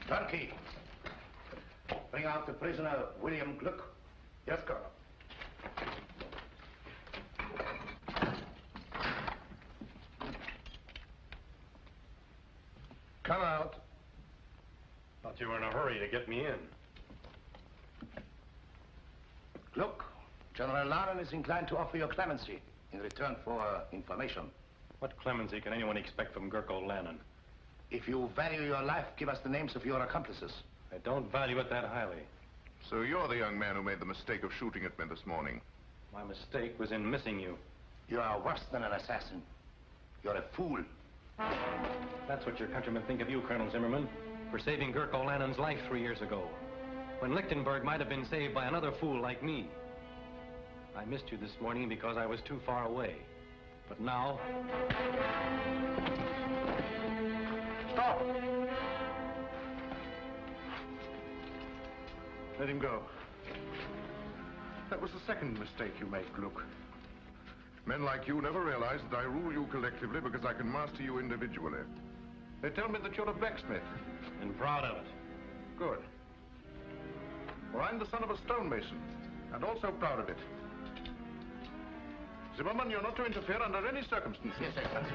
Turnkey, bring out the prisoner, William Gluck. Yes, Colonel. Come out. Thought you were in a hurry to get me in. Look, General Lannon is inclined to offer you clemency in return for information. What clemency can anyone expect from Gurko Lannon? If you value your life, give us the names of your accomplices. I don't value it that highly. So you're the young man who made the mistake of shooting at me this morning. My mistake was in missing you. You are worse than an assassin. You're a fool. That's what your countrymen think of you, Colonel Zimmerman, for saving Gurko Lannon's life 3 years ago, when Lichtenberg might have been saved by another fool like me. I missed you this morning because I was too far away. But now... Stop! Let him go. That was the second mistake you made, Gluck. Men like you never realize that I rule you collectively because I can master you individually. They tell me that you're a blacksmith. And proud of it. Good. For I'm the son of a stonemason, and also proud of it. Zimmerman, you're not to interfere under any circumstances. Yes, Excellency.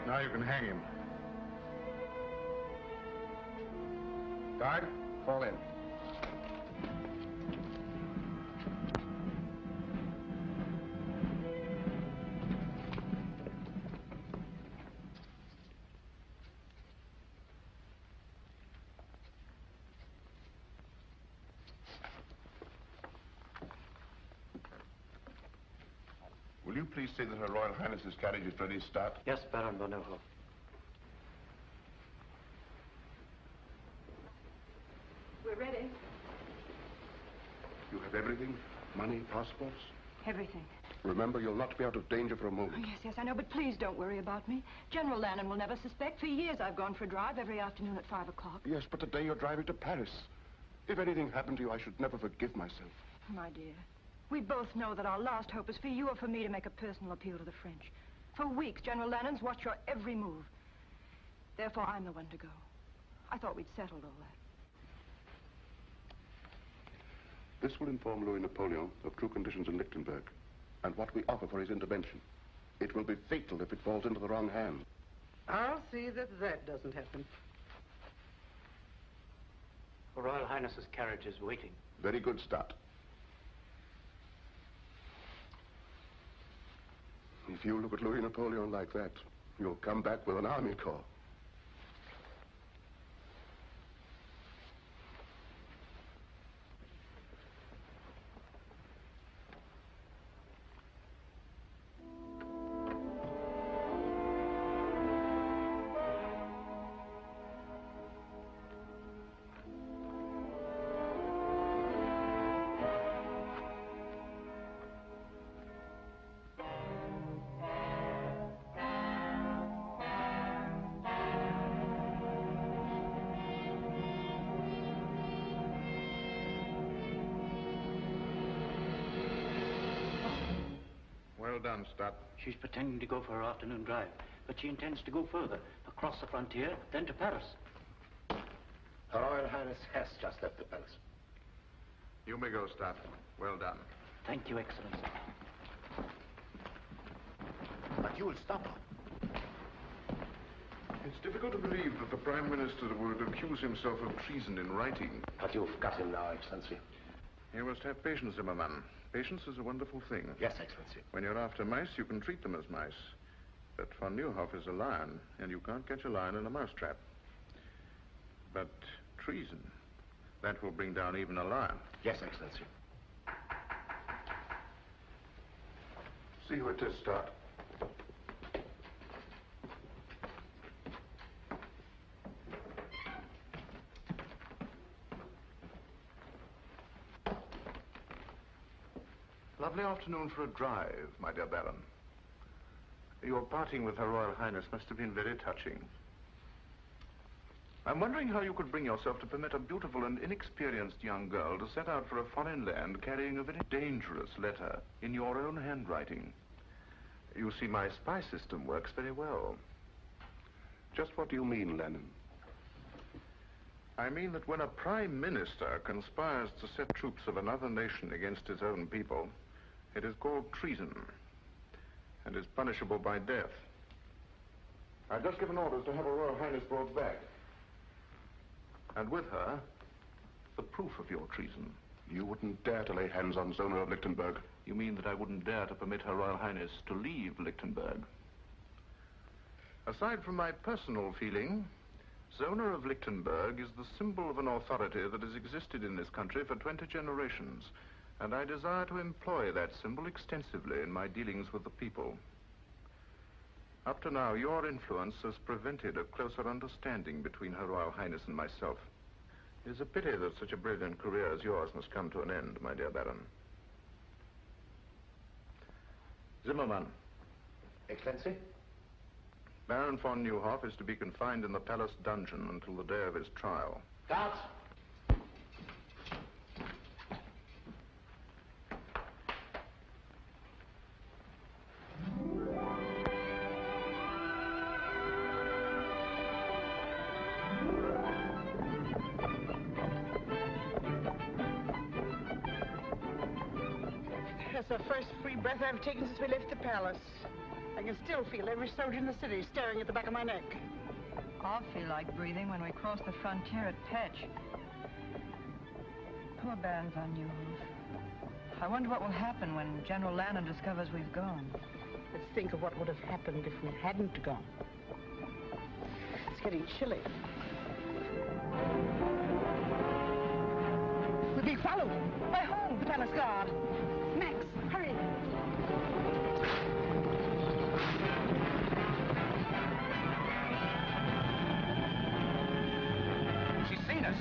Now you can hang him. Guard, fall in. Will you please say that Her Royal Highness's carriage is ready to start? Yes, Baron Bonneau. We're ready. You have everything? Money, passports? Everything. Remember, you'll not be out of danger for a moment. Oh, yes, I know, but please don't worry about me. General Lannon will never suspect. For years I've gone for a drive every afternoon at 5 o'clock. Yes, but today you're driving to Paris. If anything happened to you, I should never forgive myself. My dear, we both know that our last hope is for you or for me to make a personal appeal to the French. For weeks, General Lannon's watched your every move. Therefore, I'm the one to go. I thought we'd settled all that. This will inform Louis Napoleon of true conditions in Lichtenberg and what we offer for his intervention. It will be fatal if it falls into the wrong hands. I'll see that that doesn't happen. Her Royal Highness's carriage is waiting. Very good start. If you look at Louis Napoleon like that, you'll come back with an army corps. Well done, Stott. She's pretending to go for her afternoon drive, but she intends to go further, across the frontier, then to Paris. Her Royal Highness has just left the palace. You may go, Stott. Well done. Thank you, Excellency. But you will stop her. It's difficult to believe that the Prime Minister would accuse himself of treason in writing. But you've got him now, Excellency. You must have patience, Zimmerman. Patience is a wonderful thing. Yes, Excellency. When you're after mice, you can treat them as mice. But von Neuhoff is a lion, and you can't catch a lion in a mousetrap. But treason, that will bring down even a lion. Yes, Excellency. See who it is, Stott. Lovely afternoon for a drive, my dear Baron. Your parting with Her Royal Highness must have been very touching. I'm wondering how you could bring yourself to permit a beautiful and inexperienced young girl to set out for a foreign land carrying a very dangerous letter in your own handwriting. You see, my spy system works very well. Just what do you mean, Lennon? I mean that when a prime minister conspires to set troops of another nation against his own people, it is called treason and is punishable by death. I've just given orders to have Her Royal Highness brought back. And with her, the proof of your treason. You wouldn't dare to lay hands on Zona of Lichtenberg. You mean that I wouldn't dare to permit Her Royal Highness to leave Lichtenberg? Aside from my personal feeling, Zona of Lichtenberg is the symbol of an authority that has existed in this country for 20 generations, and I desire to employ that symbol extensively in my dealings with the people. Up to now, your influence has prevented a closer understanding between Her Royal Highness and myself. It is a pity that such a brilliant career as yours must come to an end, my dear Baron. Zimmermann. Excellency? Baron von Neuhoff is to be confined in the palace dungeon until the day of his trial. Guards! That's the first free breath I've taken since we left the palace. I can still feel every soldier in the city staring at the back of my neck. I'll feel like breathing when we cross the frontier at Petch. Poor Baron von Neuhoff. I wonder what will happen when General Lannon discovers we've gone. Let's think of what would have happened if we hadn't gone. It's getting chilly. We're being followed. By whom? The palace guard. Max, hurry. She's seen us.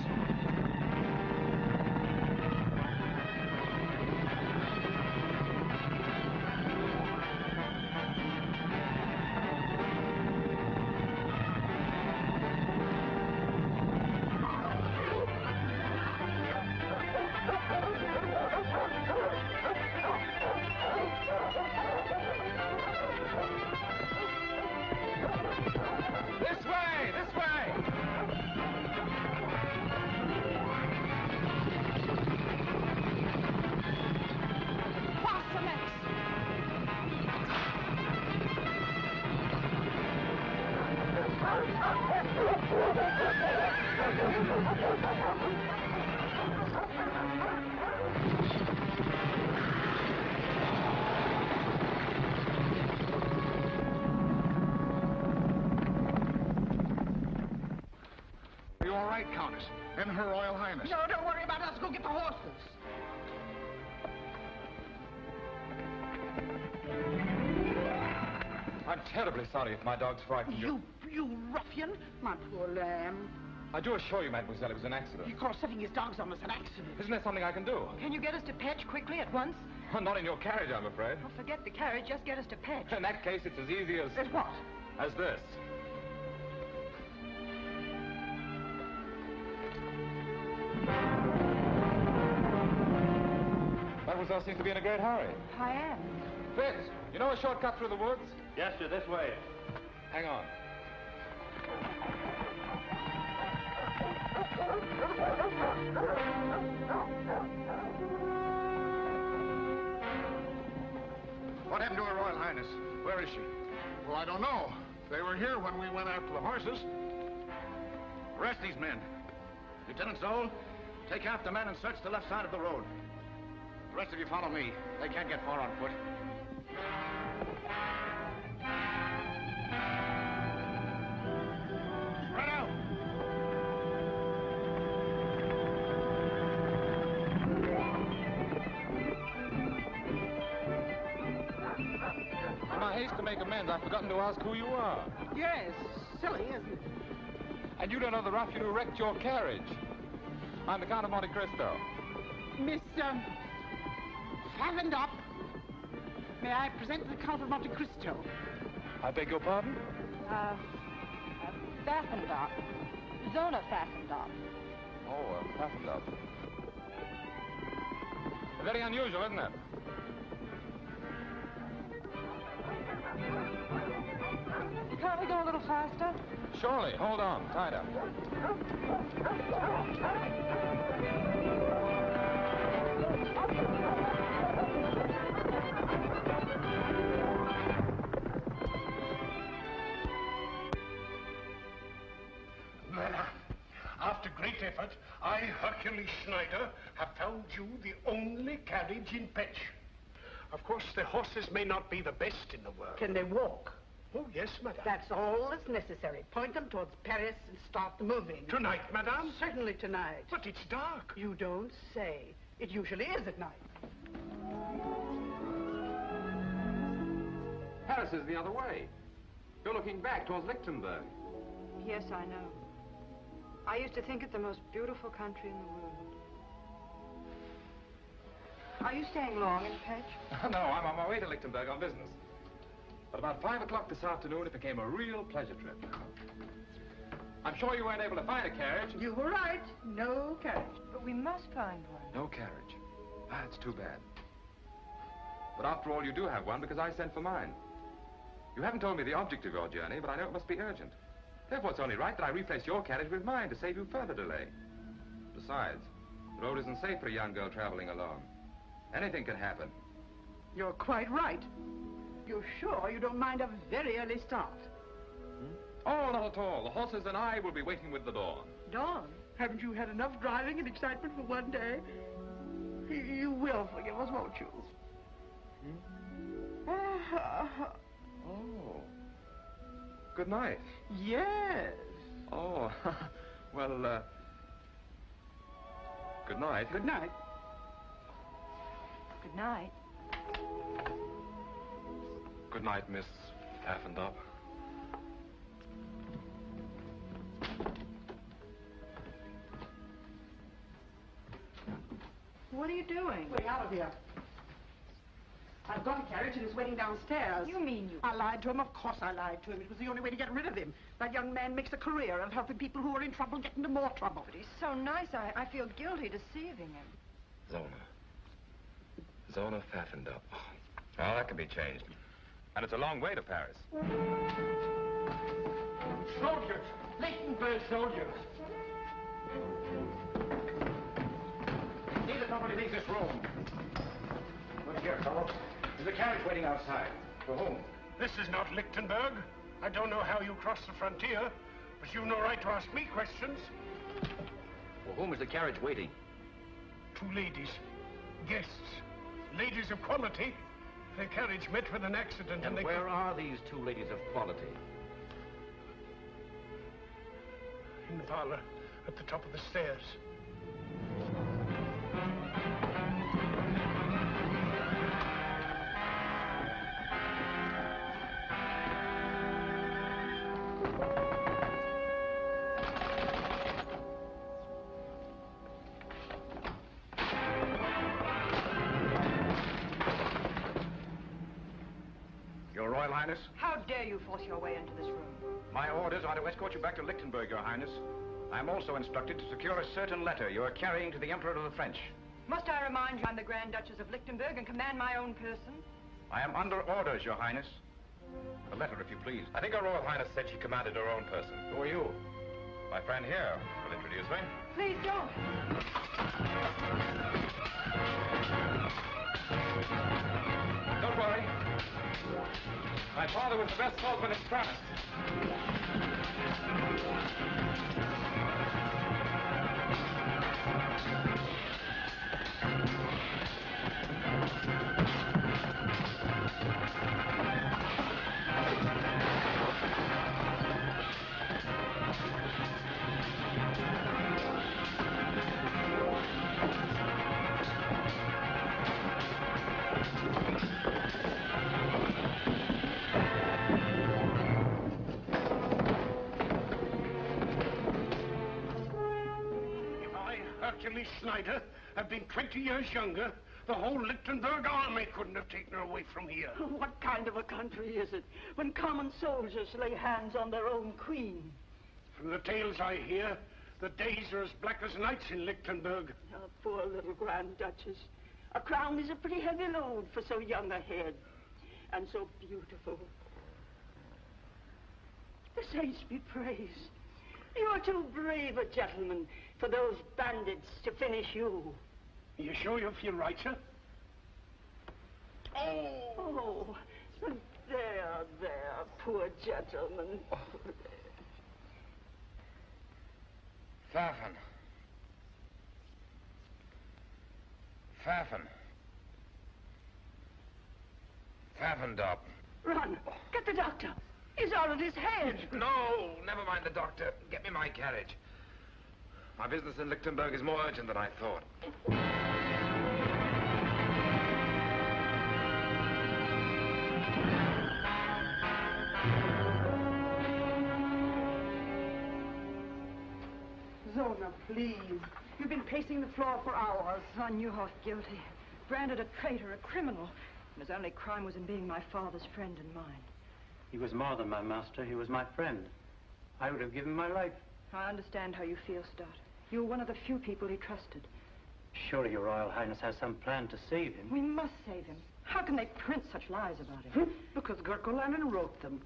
Are you all right, Countess? And Her Royal Highness? No, don't worry about us. Go get the horses. I'm terribly sorry if my dog's frightened you. You ruffian. My poor lamb. I do assure you, mademoiselle, it was an accident. He calls setting his dogs on us an accident. Isn't there something I can do? Can you get us to Petch quickly at once? Not in your carriage, I'm afraid. Oh, forget the carriage. Just get us to Petch. In that case, it's as easy as... As what? as this. Mademoiselle seems to be in a great hurry. I am. Fitz, you know a shortcut through the woods? Yes, sir, this way. Hang on. What happened to Her Royal Highness? Where is she? Well, I don't know. They were here when we went after the horses. Arrest these men. Lieutenant Zoll, take after men and search the left side of the road. The rest of you follow me. They can't get far on foot. Spread out! In my haste to make amends, I've forgotten to ask who you are. Yes. Silly, isn't it? And you don't know the ruffian who wrecked your carriage. I'm the Count of Monte Cristo. Miss, Favendop. May I present the Count of Monte Cristo? I beg your pardon? Baffendop. Zona fastened up. Oh, fastened up. Very unusual, isn't it? Can't we go a little faster? Surely. Hold on. Tied up. After great effort, I, Hercules Schneider, have found you the only carriage in Petch. Of course, the horses may not be the best in the world. Can they walk? Oh, yes, madame. That's all that's necessary. Point them towards Paris and start moving. Tonight, madame? Certainly tonight. But it's dark. You don't say. It usually is at night. Paris is the other way. You're looking back towards Lichtenberg. Yes, I know. I used to think it the most beautiful country in the world. Are you staying long in Petch? No, I'm on my way to Lichtenberg on business. But about 5 o'clock this afternoon, it became a real pleasure trip. I'm sure you weren't able to find a carriage. You were right. No carriage. But we must find one. No carriage. Ah, it's too bad. But after all, you do have one because I sent for mine. You haven't told me the object of your journey, but I know it must be urgent. Therefore, it's only right that I replace your carriage with mine to save you further delay. Besides, the road isn't safe for a young girl traveling alone. Anything can happen. You're quite right. You're sure you don't mind a very early start? Oh, not at all. The horses and I will be waiting with the dawn. Dawn? Haven't you had enough driving and excitement for one day? You will forgive us, won't you? Oh. Good night. Yes. Oh, well, good night. Good night. Good night. Good night, Miss Affendop. What are you doing? Getting out of here. I've got a carriage and it's waiting downstairs. You mean you... I lied to him. Of course I lied to him. It was the only way to get rid of him. That young man makes a career of helping people who are in trouble get into more trouble. But he's so nice, I feel guilty deceiving him. Zona Pfaffendup. Oh, that can be changed. And it's a long way to Paris. Soldiers! Lichtenberg soldiers! See that nobody leaves this room. Look here, fellow. There's a carriage waiting outside. For whom? This is not Lichtenberg. I don't know how you crossed the frontier, but you've no right to ask me questions. For whom is the carriage waiting? 2 ladies. Guests. Ladies of quality. Their carriage met with an accident And they... where are these 2 ladies of quality? In the parlor, at the top of the stairs. Your Royal Highness? How dare you force your way into this room? My orders are to escort you back to Lichtenberg, Your Highness. I am also instructed to secure a certain letter you are carrying to the Emperor of the French. Must I remind you I'm the Grand Duchess of Lichtenberg and command my own person? I am under orders, Your Highness. The letter, if you please. I think Her Royal Highness said she commanded her own person. Who are you? My friend here will introduce me. Please don't. Don't worry. My father was the best swordsman in France. Hercules Schneider had been 20 years younger, the whole Lichtenberg army couldn't have taken her away from here. What kind of a country is it when common soldiers lay hands on their own queen? From the tales I hear, the days are as black as nights in Lichtenberg. Oh, poor little Grand Duchess. A crown is a pretty heavy load for so young a head. And so beautiful. The saints be praised. You're too brave a gentleman for those bandits to finish you. You sure you feel right, sir? Oh, there, poor gentleman. Pfaffen. Pfaffendorp. Run, get the doctor. He's out of his head. No, never mind the doctor. Get me my carriage. My business in Lichtenberg is more urgent than I thought. Zona, please. You've been pacing the floor for hours. Von Neuhoff guilty. Branded a traitor, a criminal. And his only crime was in being my father's friend and mine. He was more than my master. He was my friend. I would have given my life. I understand how you feel, Stott. You were one of the few people he trusted. Surely your Royal Highness has some plan to save him. We must save him. How can they print such lies about him? Because Gurko Lannon wrote them.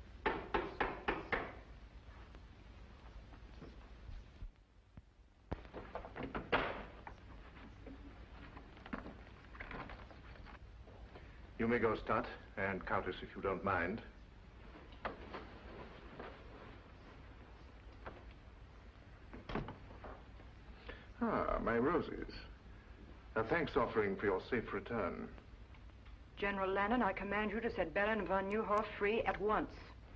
You may go, Stott, and Countess, if you don't mind. Ah, my roses. A thanks offering for your safe return. General Lannon, I command you to set Baron von Neuhoff free at once.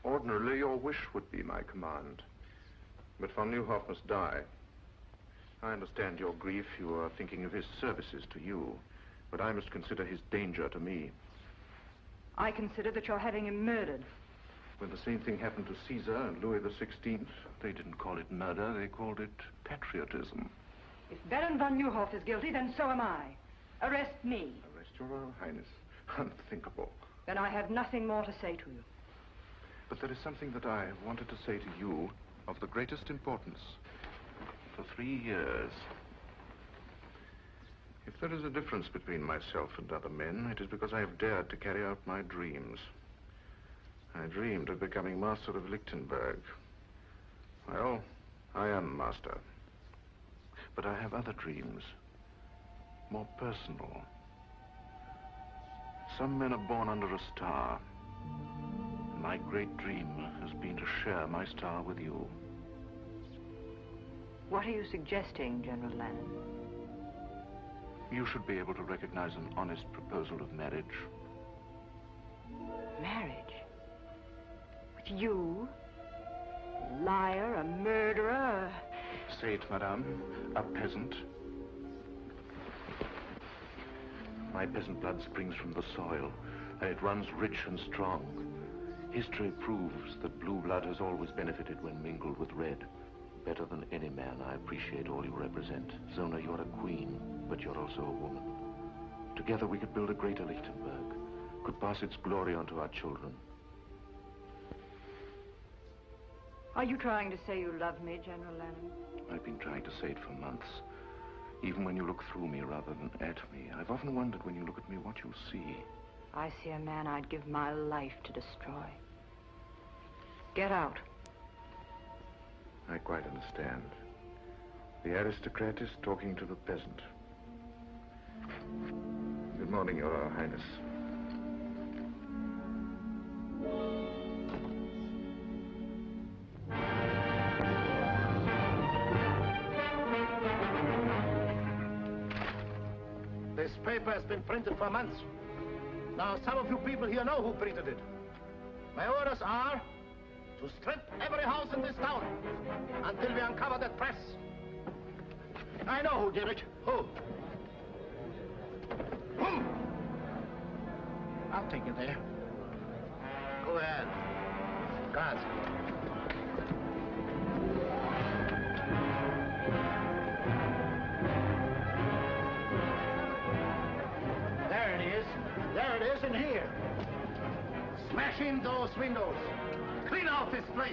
Ordinarily, your wish would be my command. But von Neuhoff must die. I understand your grief. You are thinking of his services to you. But I must consider his danger to me. I consider that you're having him murdered. When the same thing happened to Caesar and Louis XVI, they didn't call it murder, they called it patriotism. If Baron von Neuhoff is guilty, then so am I. Arrest me. Arrest your Royal Highness. Unthinkable. Then I have nothing more to say to you. But there is something that I have wanted to say to you of the greatest importance. For 3 years. If there is a difference between myself and other men, it is because I have dared to carry out my dreams. I dreamed of becoming master of Lichtenberg. Well, I am master. But I have other dreams, more personal. Some men are born under a star. My great dream has been to share my star with you. What are you suggesting, General Lannon? You should be able to recognize an honest proposal of marriage. Marriage? With you? A liar, a murderer, Say it, madame. A peasant. My peasant blood springs from the soil, and it runs rich and strong. History proves that blue blood has always benefited when mingled with red. Better than any man, I appreciate all you represent. Zona, you're a queen, but you're also a woman. Together we could build a greater Lichtenberg, could pass its glory on to our children. Are you trying to say you love me, General Lannon? I've been trying to say it for months. Even when you look through me rather than at me, I've often wondered when you look at me what you see. I see a man I'd give my life to destroy. Get out. I quite understand. The aristocrat is talking to the peasant. Good morning, Your Royal Highness. This paper has been printed for months. Now, some of you people here know who printed it. My orders are to strip every house in this town until we uncover that press. I know who did it. Who? I'll take you there. Go ahead. Guards. There it is. There it is in here. Smash in those windows. Clean out this place!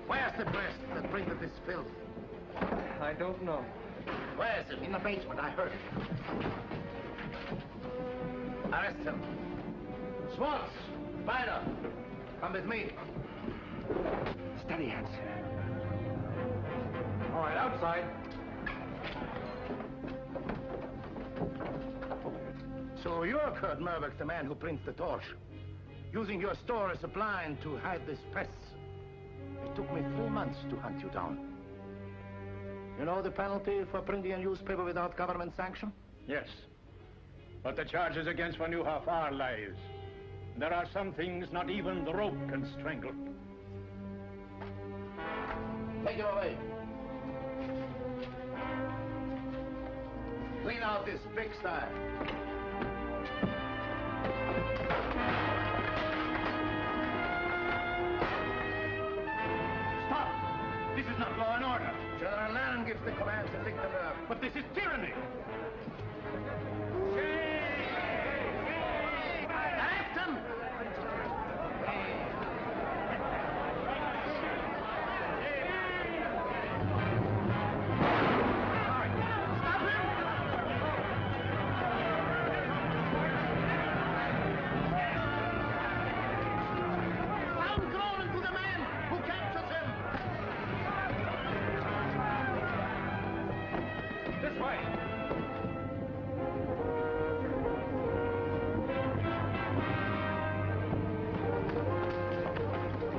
Where's the press that printed this filth? I don't know. Where is it? In the basement, I heard it. Arrest him. Schwartz! Spider! Come with me. Steady, Hans. All right, outside. So you're Kurt Merbeck, the man who prints the torch, using your store as a blind to hide this press. It took me 3 months to hunt you down. You know the penalty for printing a newspaper without government sanction? Yes. But the charges against Van Nieuwhof are lies. There are some things not even the rope can strangle. Take him away. Clean out this pigsty. Stop! This is not law and order. General Lannon gives the command to Lichtenberg. But this is tyranny. Arrest him! Stop him! Sound groaning to the man who captures him! This way.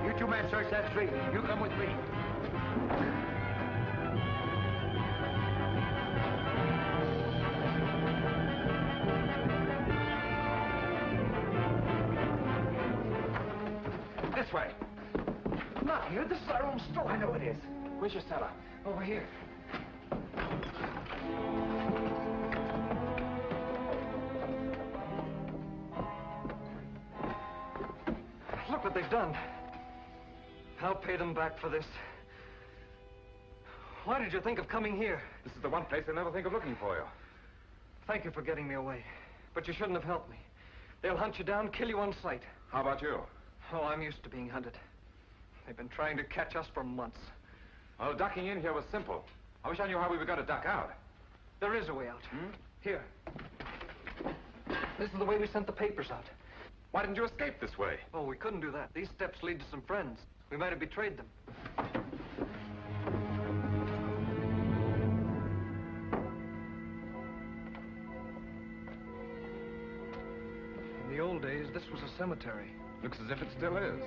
You two men search that street. You come with me. This way. Not here. This is our own store. I know it is. Where's your cellar? Over here. Look what they've done. I'll pay them back for this. Why did you think of coming here? This is the one place they'll never think of looking for you. Thank you for getting me away. But you shouldn't have helped me. They'll hunt you down, kill you on sight. How about you? Oh, I'm used to being hunted. They've been trying to catch us for months. Well, ducking in here was simple. I wish I knew how we were going to duck out. There is a way out. Here. This is the way we sent the papers out. Why didn't you escape this way? Oh, we couldn't do that. These steps lead to some friends. We might have betrayed them. In the old days, this was a cemetery. Looks as if it still is.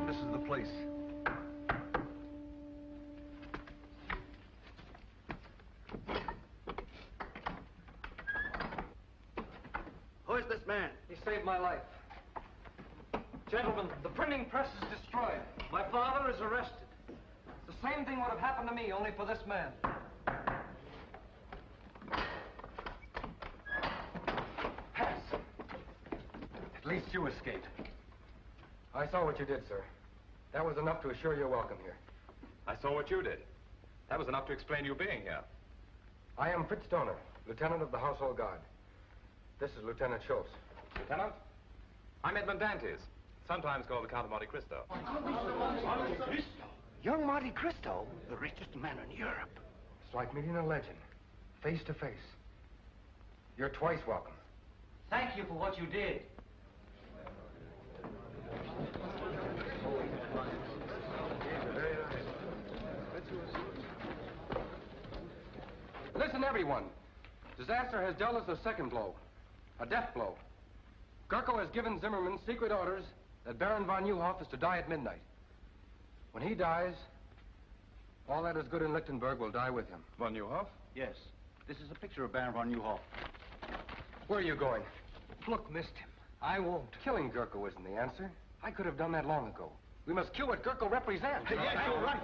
This is the place. Who is this man? He saved my life. Gentlemen, the printing press is destroyed. My father is arrested. The same thing would have happened to me, only for this man. Pass. At least you escaped. I saw what you did, sir. That was enough to assure your welcome here. I saw what you did. That was enough to explain you being here. I am Fritz Stoner, Lieutenant of the Household Guard. This is Lieutenant Schultz. Lieutenant? I'm Edmund Dantes, sometimes called the Count of Monte Cristo. Monte Cristo? Young Monte Cristo? The richest man in Europe. It's like meeting a legend, face to face. You're twice welcome. Thank you for what you did. Listen, everyone. Disaster has dealt us a second blow, a death blow. Gurko has given Zimmerman secret orders that Baron von Nieuwhof is to die at midnight. When he dies, all that is good in Lichtenberg will die with him. Von Nieuwhof? Yes. This is a picture of Baron von Nieuwhof. Where are you going? Look, missed him. I won't. Killing Gurko isn't the answer. I could have done that long ago. We must kill what Gurkle represents. Yes, you're right.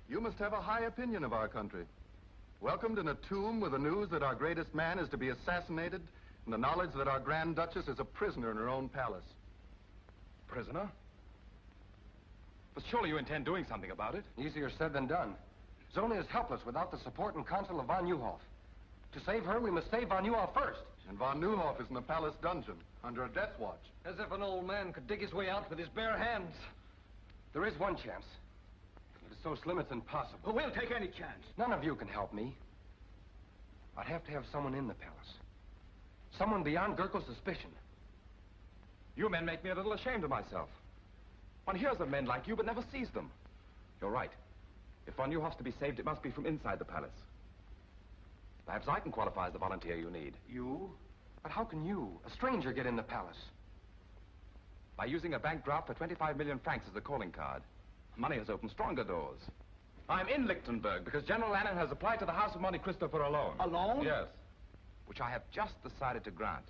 You must have a high opinion of our country. Welcomed in a tomb with the news that our greatest man is to be assassinated, and the knowledge that our Grand Duchess is a prisoner in her own palace. Prisoner? But surely you intend doing something about it? Easier said than done. Zona is helpless without the support and counsel of von Neuhoff. To save her, we must save von Neuhoff first. And von Neuhoff is in the palace dungeon, under a death watch. As if an old man could dig his way out with his bare hands. There is one chance. It is so slim it's impossible. Well, we'll take any chance. None of you can help me. I'd have to have someone in the palace. Someone beyond Gurkle's suspicion. You men make me a little ashamed of myself. One hears of men like you, but never sees them. You're right. If von Neuhoff's to be saved, it must be from inside the palace. Perhaps I can qualify as the volunteer you need. You? But how can you, a stranger, get in the palace? By using a bank draft for 25 million francs as a calling card. Money has opened stronger doors. I'm in Lichtenberg because General Lannon has applied to the House of Monte Cristo for a loan. A loan? Yes. Which I have just decided to grant.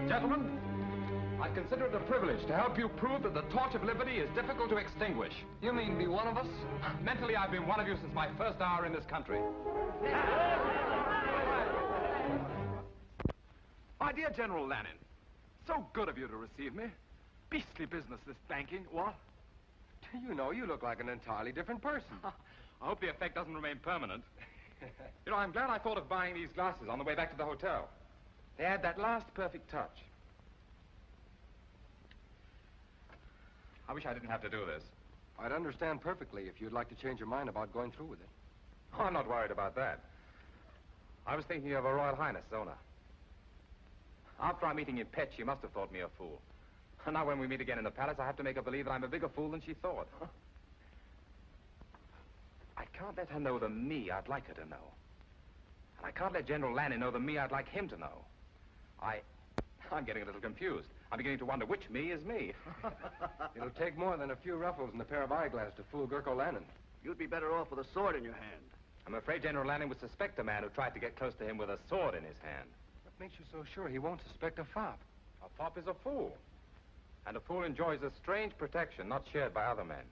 Gentlemen, I consider it a privilege to help you prove that the torch of liberty is difficult to extinguish. You mean be one of us? Mentally, I've been one of you since my first hour in this country. My dear General Lannon, so good of you to receive me. Beastly business, this banking, what? You know, you look like an entirely different person. I hope the effect doesn't remain permanent. You know, I'm glad I thought of buying these glasses on the way back to the hotel. They add that last perfect touch. I wish I didn't have to do this. I'd understand perfectly if you'd like to change your mind about going through with it. Oh, I'm not worried about that. I was thinking of Her Royal Highness, Zona. After our meeting in Pet, she must have thought me a fool. And now when we meet again in the palace, I have to make her believe that I'm a bigger fool than she thought. I can't let her know the me I'd like her to know. And I can't let General Lannon know the me I'd like him to know. I'm getting a little confused. I'm beginning to wonder which me is me. It'll take more than a few ruffles and a pair of eyeglasses to fool Gurkle Lannon. You'd be better off with a sword in your hand. I'm afraid General Lannon would suspect a man who tried to get close to him with a sword in his hand. What makes you so sure he won't suspect a fop? A fop is a fool. And a fool enjoys a strange protection not shared by other men.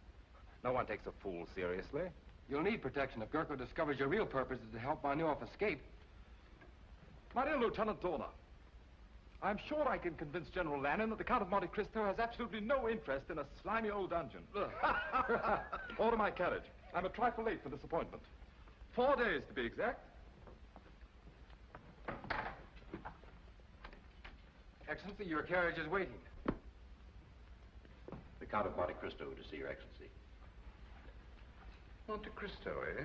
No one takes a fool seriously. You'll need protection if Gurkle discovers your real purpose is to help von Neuhoff escape. My dear Lieutenant Dorner, I'm sure I can convince General Lannon that the Count of Monte Cristo has absolutely no interest in a slimy old dungeon. Order my carriage. I'm a trifle late for this appointment. 4 days, to be exact. Excellency, your carriage is waiting. The Count of Monte Cristo to see Your Excellency. Monte Cristo, eh?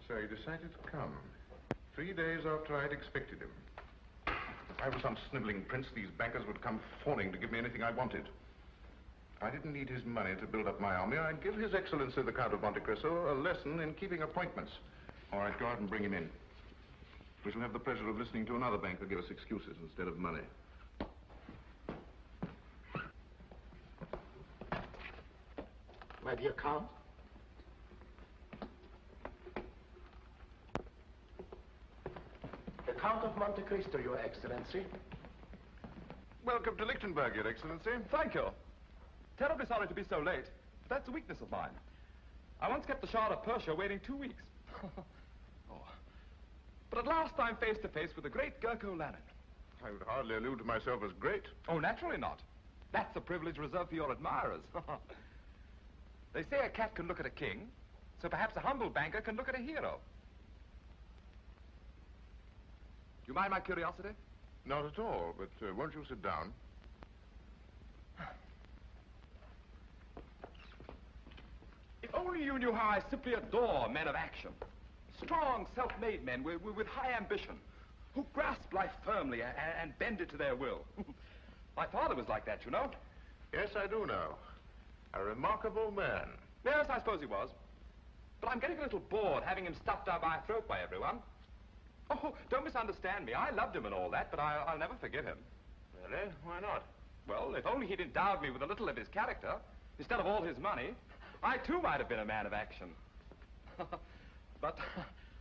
So he decided to come. 3 days after I'd expected him. If I was some sniveling prince, these bankers would come fawning to give me anything I wanted. I didn't need his money to build up my army. I'd give His Excellency the Count of Monte Cristo a lesson in keeping appointments. Or I'd go out and bring him in. We shall have the pleasure of listening to another banker give us excuses instead of money. My dear Count. The Count of Monte Cristo, Your Excellency. Welcome to Lichtenberg, Your Excellency. Thank you. Terribly sorry to be so late. But that's a weakness of mine. I once kept the Shah of Persia waiting 2 weeks. Oh. But at last I'm face to face with the great Gurkle Lannon. I would hardly allude to myself as great. Oh, naturally not. That's a privilege reserved for your admirers. They say a cat can look at a king, so perhaps a humble banker can look at a hero. You mind my curiosity? Not at all, but won't you sit down? If only you knew how I simply adore men of action. Strong, self-made men with high ambition, who grasp life firmly and bend it to their will. My father was like that, you know. Yes, I do know. A remarkable man. Yes, I suppose he was. But I'm getting a little bored having him stuffed down my throat by everyone. Oh, don't misunderstand me. I loved him and all that, but I'll never forgive him. Really? Why not? Well, if only he'd endowed me with a little of his character, instead of all his money, I too might have been a man of action. But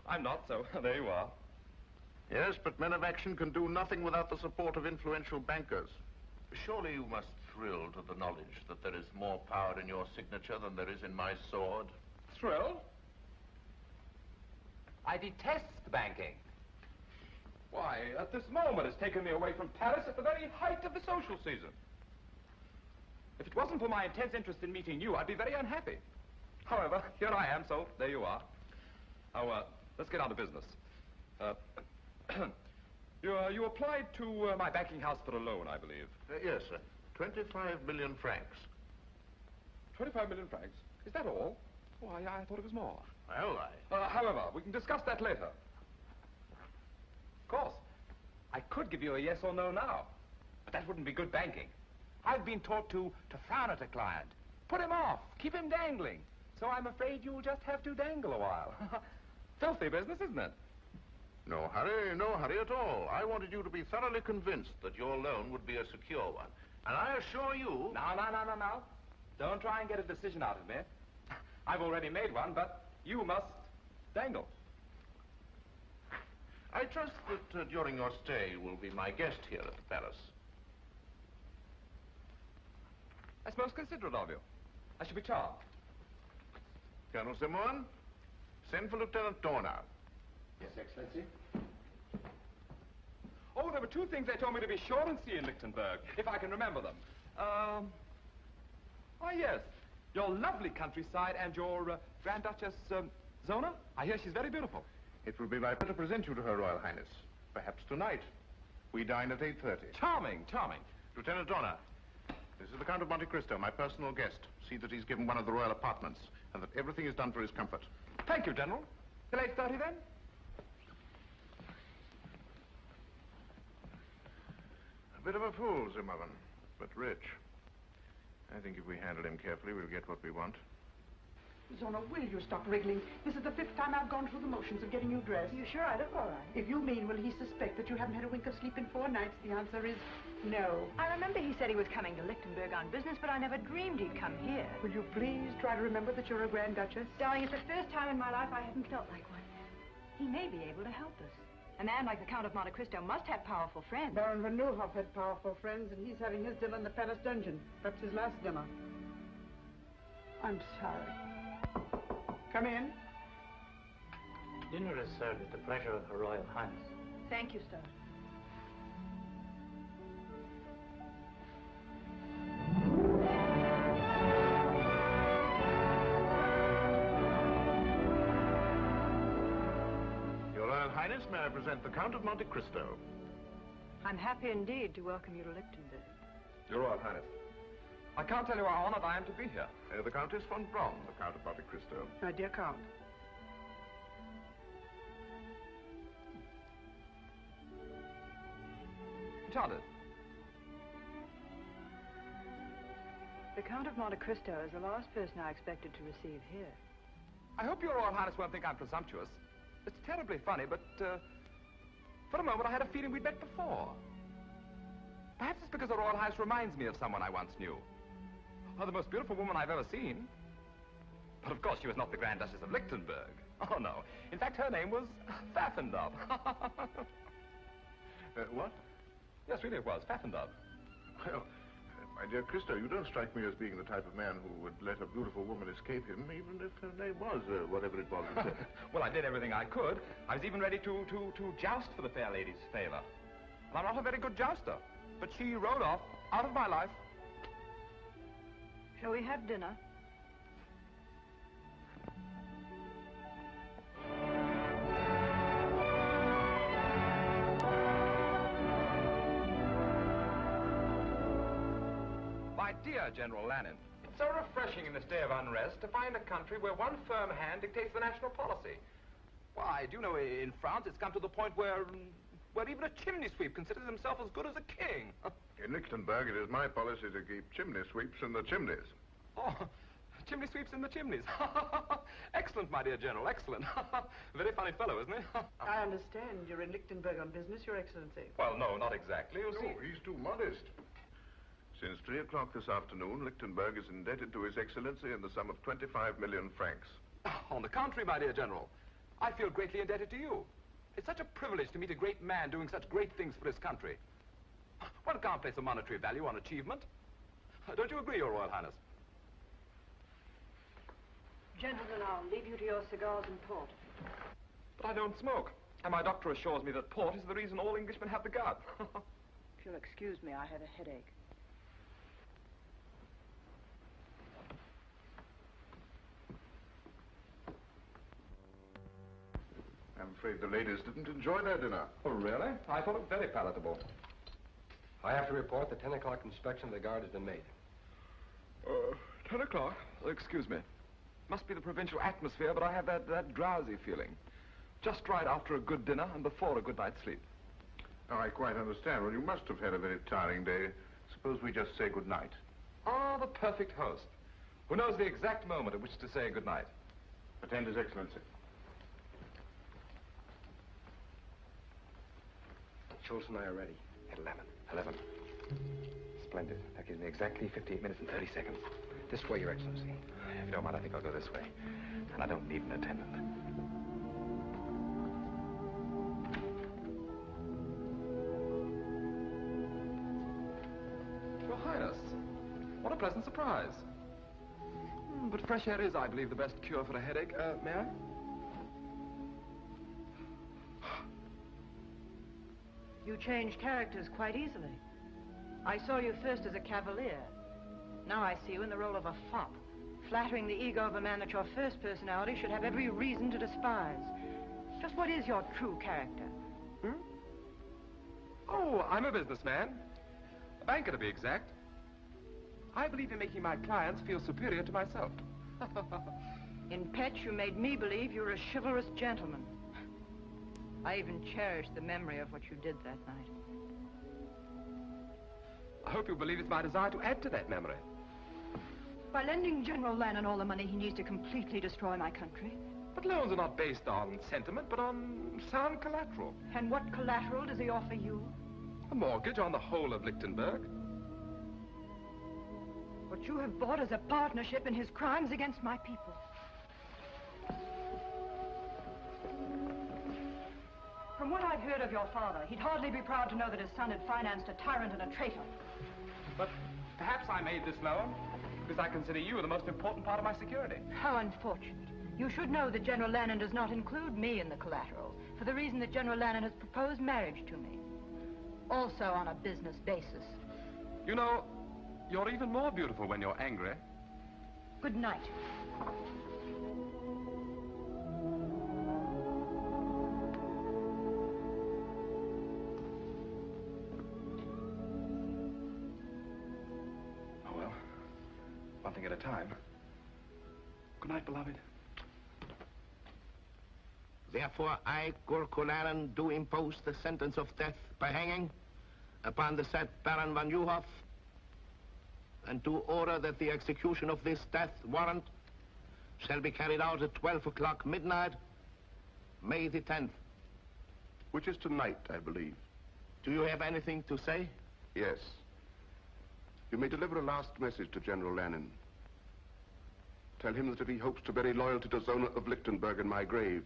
I'm not, so there you are. Yes, but men of action can do nothing without the support of influential bankers. Surely you must thrill to the knowledge that there is more power in your signature than there is in my sword. Thrill? I detest banking. Why, at this moment, it's taken me away from Paris at the very height of the social season. If it wasn't for my intense interest in meeting you, I'd be very unhappy. However, here I am, so there you are. Now, let's get on to business. You applied to my banking house for a loan, I believe. Yes, sir. 25 million francs. 25 million francs? Is that all? Oh, I thought it was more. Well, however, we can discuss that later. Of course, I could give you a yes or no now, but that wouldn't be good banking. I've been taught to frown at a client, put him off, keep him dangling. So I'm afraid you'll just have to dangle a while. Filthy business, isn't it? no hurry at all. I wanted you to be thoroughly convinced that your loan would be a secure one. And I assure you... No. Don't try and get a decision out of me. I've already made one, but you must dangle. I trust that during your stay you will be my guest here at the palace. That's most considerate of you. I shall be charmed. Colonel Simon, send for Lieutenant Dorner. Yes, Excellency. Oh, there were two things they told me to be sure and see in Lichtenberg, if I can remember them. Oh, yes. Your lovely countryside and your Grand Duchess, Zona. I hear she's very beautiful. It will be my pleasure to present you to Her Royal Highness. Perhaps tonight. We dine at 8:30. Charming. Lieutenant Dorner, this is the Count of Monte Cristo, my personal guest. See that he's given one of the royal apartments, and that everything is done for his comfort. Thank you, General. Till 8:30, then? A bit of a fool, Zimmerman, but rich. I think if we handle him carefully, we'll get what we want. Zona, will you stop wriggling? This is the 5th time I've gone through the motions of getting you dressed. You sure I look all right? If you mean, will he suspect that you haven't had a wink of sleep in 4 nights, the answer is no. I remember he said he was coming to Lichtenberg on business, but I never dreamed he'd come here. Will you please try to remember that you're a Grand Duchess? Darling, it's the first time in my life I haven't felt like one. He may be able to help us. A man like the Count of Monte Cristo must have powerful friends. Baron Van Nieuwhof had powerful friends, and he's having his dinner in the palace dungeon. Perhaps his last dinner. I'm sorry. Come in. Dinner is served at the pleasure of Her Royal Highness. Thank you, sir. Your Royal Highness, may I present the Count of Monte Cristo? I'm happy indeed to welcome you to Lichtenberg. Your Royal Highness, I can't tell you how honored I am to be here. The Countess von Braun, the Count of Monte Cristo. My dear Count. Enchanted. The Count of Monte Cristo is the last person I expected to receive here. I hope Your Royal Highness won't think I'm presumptuous. It's terribly funny, but for a moment I had a feeling we'd met before. Perhaps it's because the Royal Highness reminds me of someone I once knew. Oh, the most beautiful woman I've ever seen. But of course she was not the Grand Duchess of Lichtenberg. Oh, no. In fact, her name was Pfaffendub. What? Yes, really it was. Pfaffendub. Well, my dear Cristo, you don't strike me as being the type of man who would let a beautiful woman escape him, even if her name was whatever it was. Well, I did everything I could. I was even ready to joust for the fair lady's favor. And I'm not a very good jouster. But she rode off, out of my life. Shall we have dinner? My dear General Lannon, it's so refreshing in this day of unrest to find a country where one firm hand dictates the national policy. Why, do you know, in France it's come to the point where even a chimney sweep considers himself as good as a king. In Lichtenberg, it is my policy to keep chimney sweeps in the chimneys. Oh, chimney sweeps in the chimneys. Excellent, my dear General, excellent. Very funny fellow, isn't he? I understand you're in Lichtenberg on business, Your Excellency. Well, no, not exactly. You see. No, he's too modest. Since 3 o'clock this afternoon, Lichtenberg is indebted to His Excellency in the sum of 25 million francs. On the contrary, my dear General, I feel greatly indebted to you. It's such a privilege to meet a great man doing such great things for his country. One can't place a monetary value on achievement. Don't you agree, Your Royal Highness? Gentlemen, I'll leave you to your cigars and port. But I don't smoke. And my doctor assures me that port is the reason all Englishmen have the gout. If you'll excuse me, I have a headache. I'm afraid the ladies didn't enjoy their dinner. Oh, really? I thought it very palatable. I have to report the 10 o'clock inspection of the guard has been made. 10 o'clock? Excuse me. Must be the provincial atmosphere, but I have that drowsy feeling. Just right after a good dinner and before a good night's sleep. Oh, I quite understand. Well, you must have had a very tiring day. Suppose we just say good night. Ah, the perfect host, who knows the exact moment at which to say good night. Attend His Excellency. Schultz and I are ready. At 11. Splendid. That gives me exactly 58 minutes and 30 seconds. This way, Your Excellency. If you don't mind, I think I'll go this way. And I don't need an attendant. Your Highness, what a pleasant surprise. But fresh air is, I believe, the best cure for a headache. May I? You change characters quite easily. I saw you first as a cavalier. Now I see you in the role of a fop, flattering the ego of a man that your first personality should have every reason to despise. Just what is your true character? Oh, I'm a businessman. A banker, to be exact. I believe in making my clients feel superior to myself. In Petch, you made me believe you were a chivalrous gentleman. I even cherish the memory of what you did that night. I hope you believe it's my desire to add to that memory. By lending General Lannon all the money he needs to completely destroy my country. But loans are not based on sentiment, but on sound collateral. And what collateral does he offer you? A mortgage on the whole of Lichtenberg. What you have bought is a partnership in his crimes against my people. From what I've heard of your father, he'd hardly be proud to know that his son had financed a tyrant and a traitor. But perhaps I made this loan because I consider you the most important part of my security. How unfortunate. You should know that General Lannon does not include me in the collateral, for the reason that General Lannon has proposed marriage to me. Also on a business basis. You know, you're even more beautiful when you're angry. Good night. Oh, well, one thing at a time. Good night, beloved. Therefore, I, Gurkulanen, do impose the sentence of death by hanging upon the said Baron von Neuhoff, and do order that the execution of this death warrant shall be carried out at 12 o'clock midnight, May the 10th. Which is tonight, I believe. Do you have anything to say? Yes. You may deliver a last message to General Lannon. Tell him that if he hopes to bury loyalty to Zona of Lichtenberg in my grave,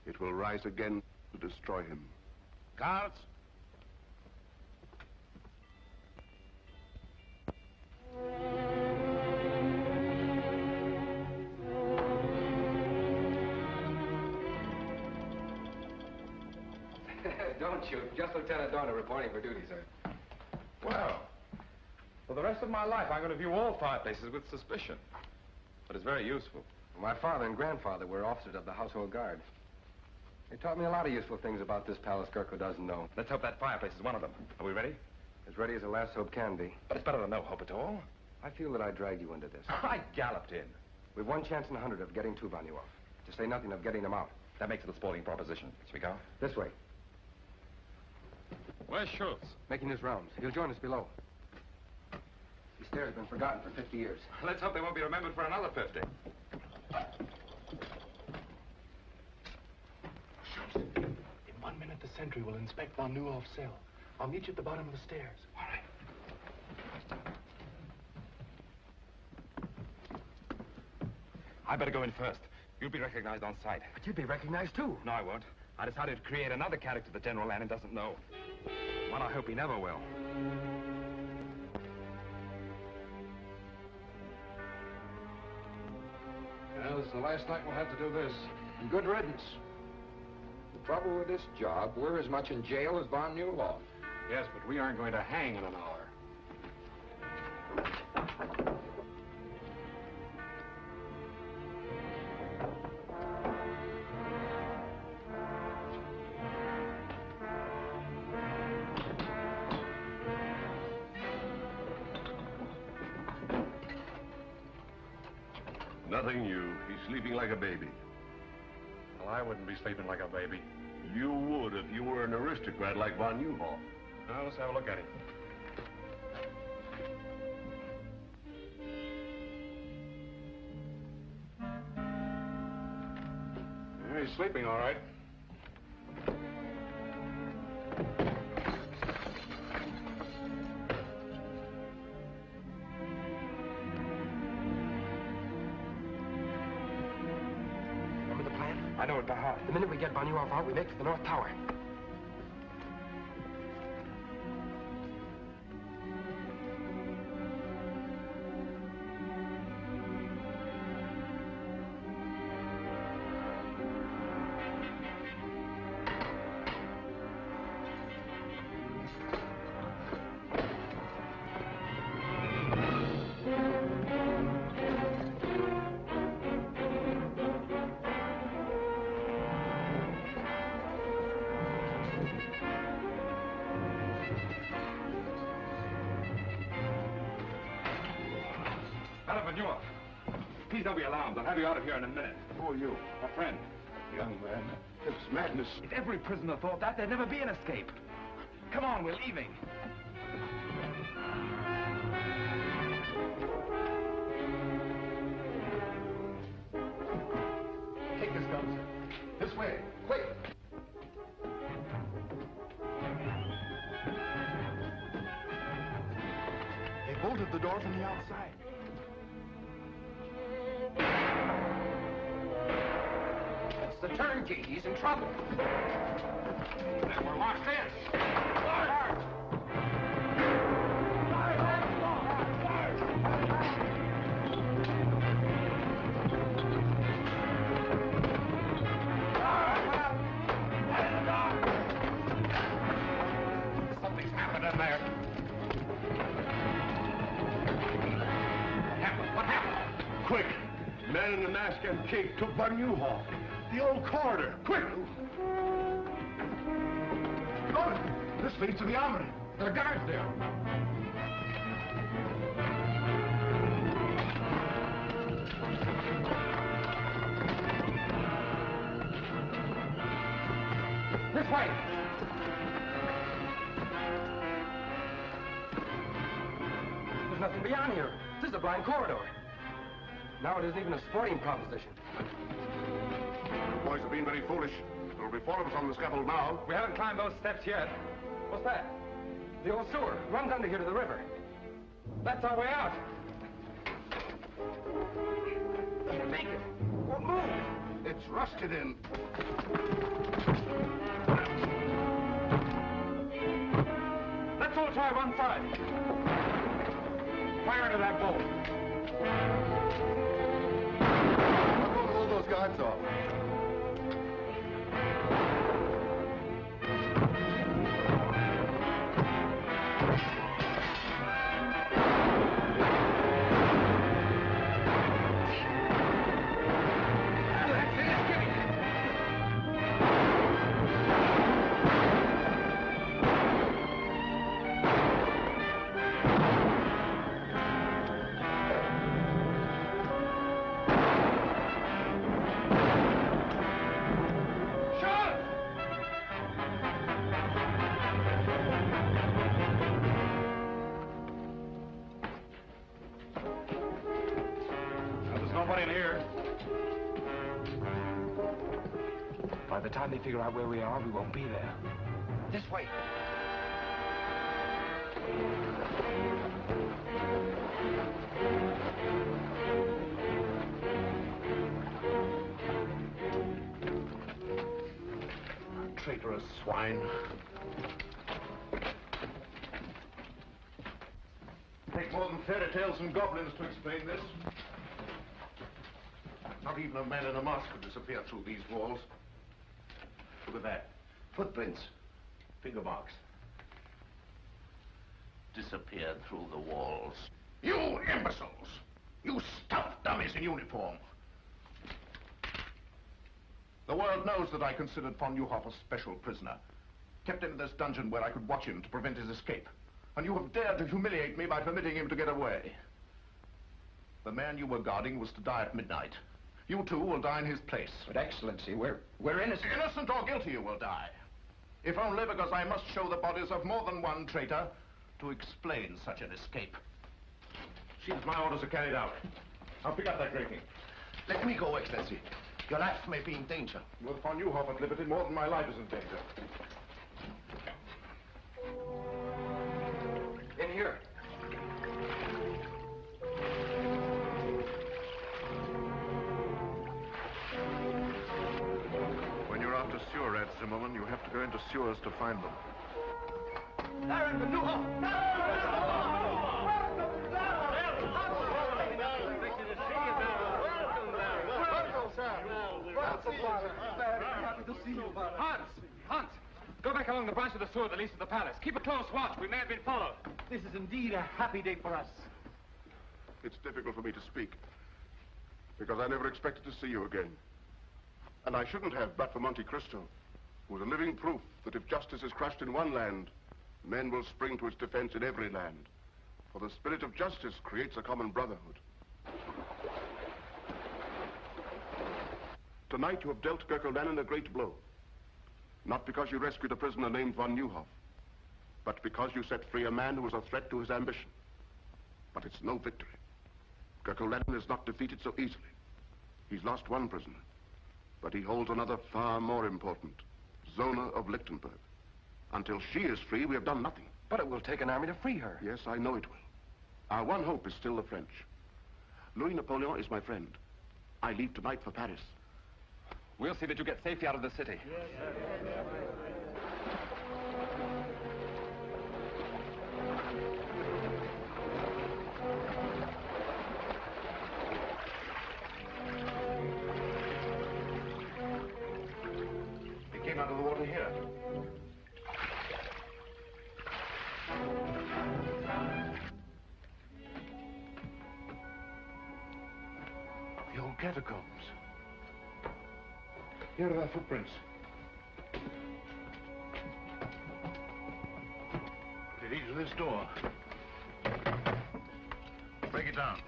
it will rise again to destroy him. Guards. Don't shoot. Just Lieutenant Dorner reporting for duty, sir. Well, for the rest of my life, I'm going to view all fireplaces with suspicion. But it's very useful. My father and grandfather were officers of the household guard. They taught me a lot of useful things about this palace Gurko doesn't know. Let's hope that fireplace is one of them. Are we ready? As ready as a last hope can be. But it's better than no hope at all. I feel that I dragged you into this. I galloped in. We've 1 chance in 100 of getting two Von off. To say nothing of getting them out. That makes it a sporting proposition. Shall we go? This way. Where's Schultz? Making his rounds. He'll join us below. These stairs have been forgotten for 50 years. Let's hope they won't be remembered for another 50. Schultz, in 1 minute the sentry will inspect von Neuhoff's cell. I'll meet you at the bottom of the stairs. All right. I better go in first. You'll be recognized on sight. But you'd be recognized, too. No, I won't. I decided to create another character that General Lannon doesn't know. One I hope he never will. Well, this is the last night we'll have to do this. And good riddance. The trouble with this job, we're as much in jail as von Newhoff. Yes, but we aren't going to hang in an hour. Nothing new. He's sleeping like a baby. Well, I wouldn't be sleeping like a baby. You would if you were an aristocrat like von Newhoff. Now, let's have a look at him. Yeah, he's sleeping all right. I know it by heart. The minute we get von Newhoff out, we make for the North Tower. Please don't be alarmed. I'll have you out of here in a minute. Who are you? A friend. Young man, it's madness. If every prisoner thought that, there'd never be an escape. Come on, we're leaving. Take this gun, sir. This way. Quick. They bolted the door from the outside. It's the turnkey. He's in trouble. Then we're locked in. Something's happened in there. What happened? Quick! Man in the mask and cape took von Newhoff. The old corridor. Quick! Good! This leads to the armory. There are guards there. This way. There's nothing beyond here. This is a blind corridor. Now it isn't even a sporting proposition. You boys have been very foolish. There will be four of us on the scaffold now. We haven't climbed those steps yet. What's that? The old sewer. It runs under here to the river. That's our way out. Can't make it. Won't move. It's rusted in. Let's all try one side. Fire into that bolt. I'm going to hold those guards off. By the time they figure out where we are, we won't be there. This way. traitorous swine. Take more than fairy tales and goblins to explain this. Not even a man in a mask could disappear through these walls. Look at that. Footprints. Finger marks. Disappeared through the walls. You imbeciles! You stuffed dummies in uniform! The world knows that I considered von Neuhoff a special prisoner. Kept him in this dungeon where I could watch him to prevent his escape. And you have dared to humiliate me by permitting him to get away. The man you were guarding was to die at midnight. You too will die in his place. But Excellency, we're innocent. Innocent or guilty, you will die. If only because I must show the bodies of more than one traitor to explain such an escape. Seems my orders are carried out. I'll pick up that grating. Let me go, Excellency. Your life may be in danger. With von Neuhoff at liberty, more than my life is in danger. In here. When you're after sewer rats, Zimmerman, you have to go into sewers to find them. Baron von Neuhoff! Hans! Go back along the branch of the sewer that leads to the palace. Keep a close watch. We may have been followed. This is indeed a happy day for us. It's difficult for me to speak, because I never expected to see you again. And I shouldn't have, but for Monte Cristo, who is a living proof that if justice is crushed in one land, men will spring to its defense in every land. For the spirit of justice creates a common brotherhood. Tonight you have dealt Gerkel-Lannon a great blow. Not because you rescued a prisoner named von Neuhoff, but because you set free a man who was a threat to his ambition. But it's no victory. Gerkel-Lannon is not defeated so easily. He's lost one prisoner, but he holds another far more important, Zona of Lichtenberg. Until she is free, we have done nothing. But it will take an army to free her. Yes, I know it will. Our one hope is still the French. Louis Napoleon is my friend. I leave tonight for Paris. We'll see that you get safely out of the city. He came out of the water here. The old catacombs. Here are their footprints. It leads to this door. Break it down.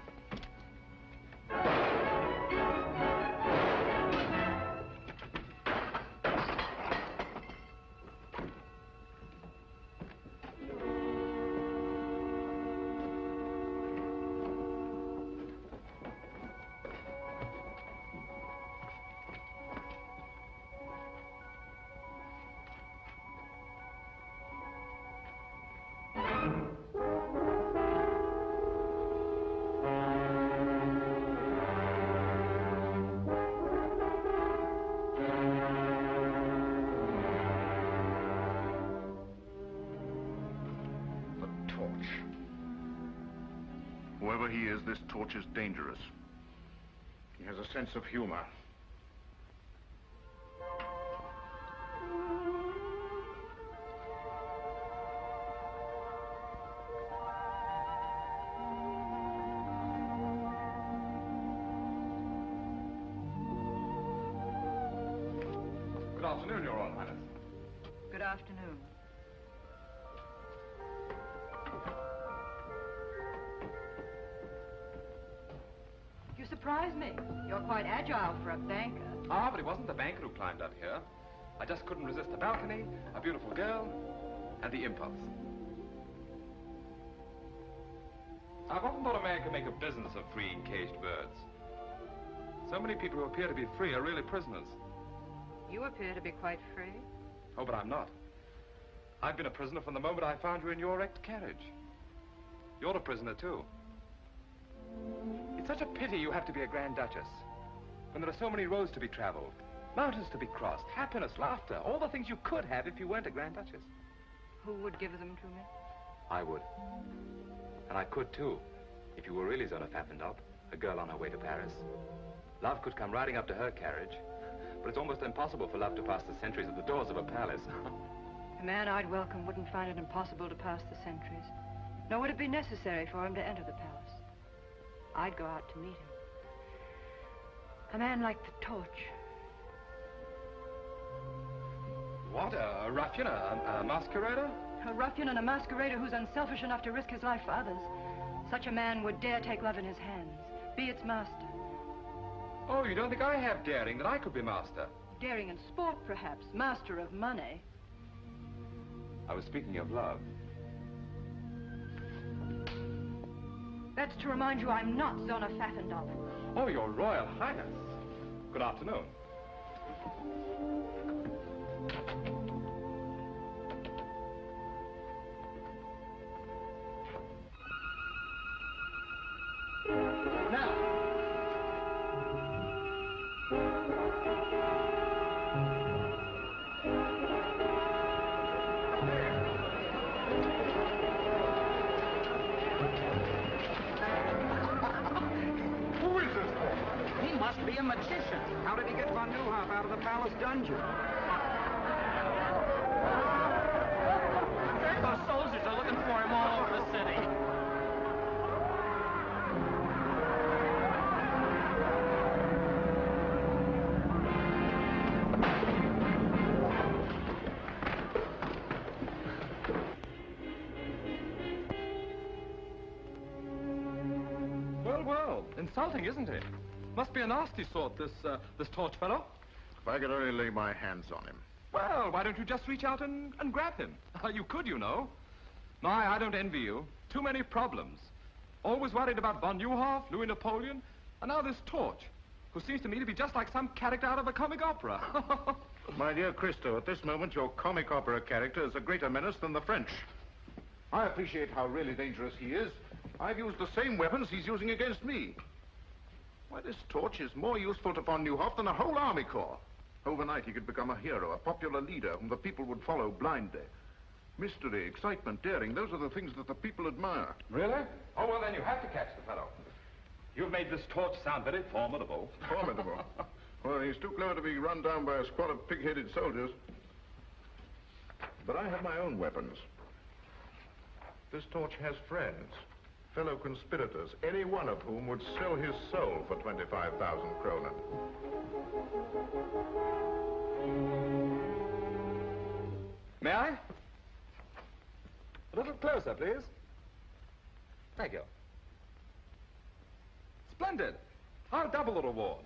Whoever he is, this torch is dangerous. He has a sense of humor. Good afternoon, Your Royal Highness. Good afternoon. You surprise me. You're quite agile for a banker. Ah, but it wasn't the banker who climbed up here. I just couldn't resist the balcony, a beautiful girl, and the impulse. I've often thought a man could make a business of freeing caged birds. So many people who appear to be free are really prisoners. You appear to be quite free. Oh, but I'm not. I've been a prisoner from the moment I found you in your wrecked carriage. You're a prisoner, too. It's such a pity you have to be a Grand Duchess, when there are so many roads to be traveled, Mountains to be crossed, happiness, laughter, all the things you could have if you weren't a Grand Duchess. Who would give them to me? I would. And I could, too, if you were really Zona Pfaffendorf, a girl on her way to Paris. Love could come riding up to her carriage, but it's almost impossible for love to pass the sentries at the doors of a palace. The man I'd welcome wouldn't find it impossible to pass the sentries, nor would it be necessary for him to enter the palace. I'd go out to meet him. A man like the torch. What? A ruffian? A masquerader? A ruffian and a masquerader who's unselfish enough to risk his life for others. Such a man would dare take love in his hands, be its master. Oh, you don't think I have daring, that I could be master? Daring in sport, perhaps. Master of money. I was speaking of love. That's to remind you I'm not Zona Pfaffendorf. Oh, Your Royal Highness. Good afternoon. Be a magician. How did he get von Neuhoff out of the palace dungeon? Those soldiers are looking for him all over the city. Well, well, insulting, isn't it? Must be a nasty sort, this torch fellow. If I could only lay my hands on him. Well, why don't you just reach out and grab him? You could, you know. My, I don't envy you. Too many problems. Always worried about von Neuhoff, Louis Napoleon, and now this torch, who seems to me to be just like some character out of a comic opera. My dear Cristo, at this moment, your comic opera character is a greater menace than the French. I appreciate how really dangerous he is. I've used the same weapons he's using against me. Why, this torch is more useful to von Neuhoff than a whole army corps. Overnight, he could become a hero, a popular leader whom the people would follow blindly. Mystery, excitement, daring, those are the things that the people admire. Really? Oh, well, then you have to catch the fellow. You've made this torch sound very formidable. Formidable? Well, he's too clever to be run down by a squad of pig-headed soldiers. But I have my own weapons. This torch has friends. Fellow conspirators, any one of whom would sell his soul for 25,000 kronen. May I? A little closer, please. Thank you. Splendid. I'll double the reward.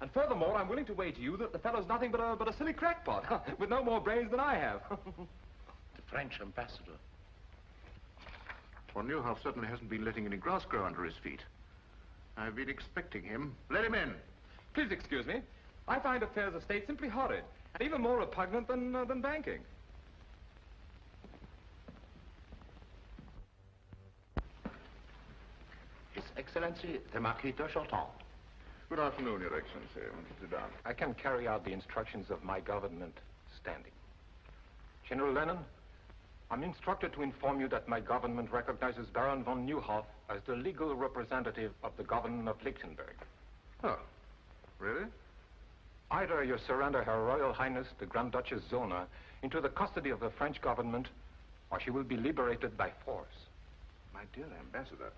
And furthermore, I'm willing to wager you that the fellow's nothing but a silly crackpot, with no more brains than I have. The French ambassador. Von Neuhoff certainly hasn't been letting any grass grow under his feet. I've been expecting him. Let him in. Please excuse me. I find affairs of state simply horrid, and even more repugnant than banking. His Excellency, the Marquis de Chaulton. Good afternoon, Your Excellency. Sit down. I can carry out the instructions of my government standing. General Lennon, I'm instructed to inform you that my government recognizes Baron von Neuhoff as the legal representative of the government of Lichtenberg. Oh, really? Either you surrender Her Royal Highness, the Grand Duchess Zona, into the custody of the French government, or she will be liberated by force. My dear Ambassador,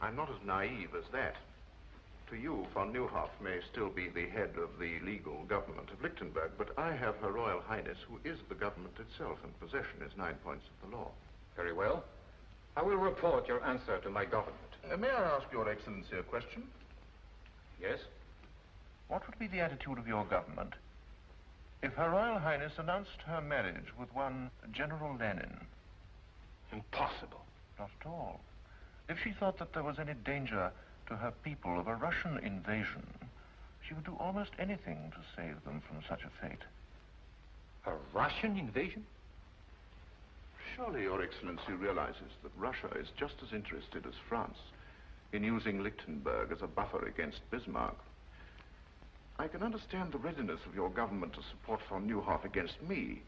I'm not as naive as that. To you, von Neuhoff may still be the head of the legal government of Lichtenberg, but I have Her Royal Highness, who is the government itself, and possession is 9 points of the law. Very well. I will report your answer to my government. May I ask Your Excellency a question? Yes? What would be the attitude of your government if Her Royal Highness announced her marriage with one General Lenin? Impossible. Not at all. If she thought that there was any danger to her people of a Russian invasion, she would do almost anything to save them from such a fate. A Russian invasion? Surely Your Excellency realizes that Russia is just as interested as France in using Lichtenberg as a buffer against Bismarck. I can understand the readiness of your government to support von Neuhoff against me,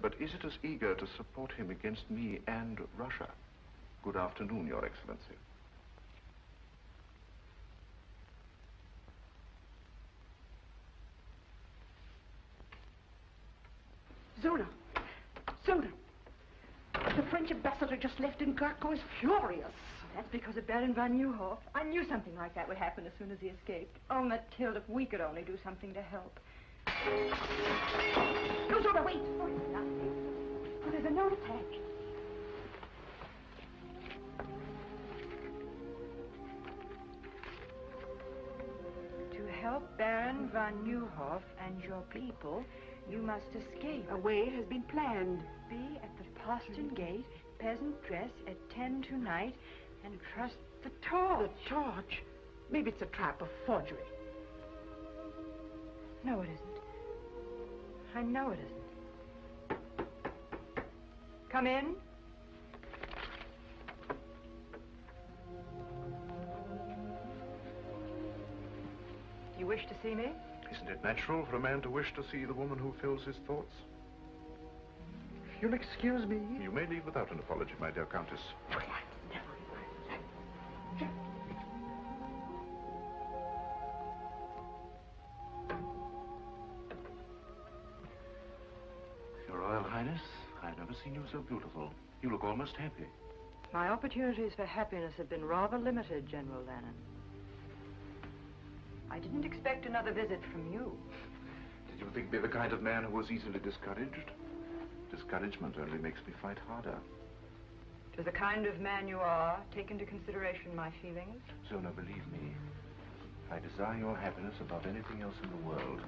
but is it as eager to support him against me and Russia? Good afternoon, Your Excellency. Zola! Zola! The French ambassador just left and Garko is furious. That's because of Baron von Neuhoff. I knew something like that would happen as soon as he escaped. Oh, Mathilde, if we could only do something to help. No, Zola, wait! Oh, it's nothing. Oh, there's a note attached. To help Baron von Neuhoff and your people, you must escape. A way has been planned. Be at the postern gate, peasant dress, at 10 tonight, and trust the torch. The torch? Maybe it's a trap, a forgery. No, it isn't. I know it isn't. Come in. You wish to see me? Isn't it natural for a man to wish to see the woman who fills his thoughts? You'll excuse me? You may leave without an apology, my dear Countess. Your Royal Highness, I've never seen you so beautiful. You look almost happy. My opportunities for happiness have been rather limited, General Lennon. I didn't expect another visit from you. Did you think me the kind of man who was easily discouraged? Discouragement only makes me fight harder. To the kind of man you are, take into consideration my feelings. Zona, believe me, I desire your happiness above anything else in the world.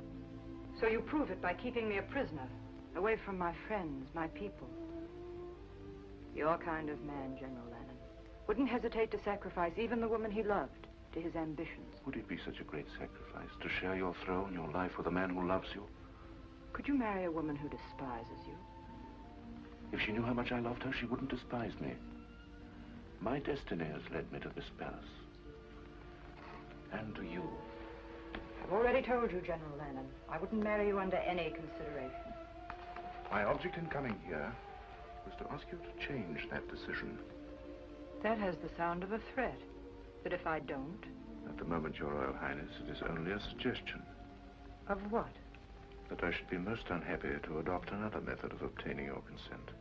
So you prove it by keeping me a prisoner, away from my friends, my people. Your kind of man, General Lennon, wouldn't hesitate to sacrifice even the woman he loved to his ambitions. Would it be such a great sacrifice to share your throne, your life with a man who loves you? Could you marry a woman who despises you? If she knew how much I loved her, she wouldn't despise me. My destiny has led me to this palace. And to you. I've already told you, General Lennon, I wouldn't marry you under any consideration. My object in coming here was to ask you to change that decision. That has the sound of a threat. That if I don't... At the moment, Your Royal Highness, it is only a suggestion. Of what? That I should be most unhappy to adopt another method of obtaining your consent.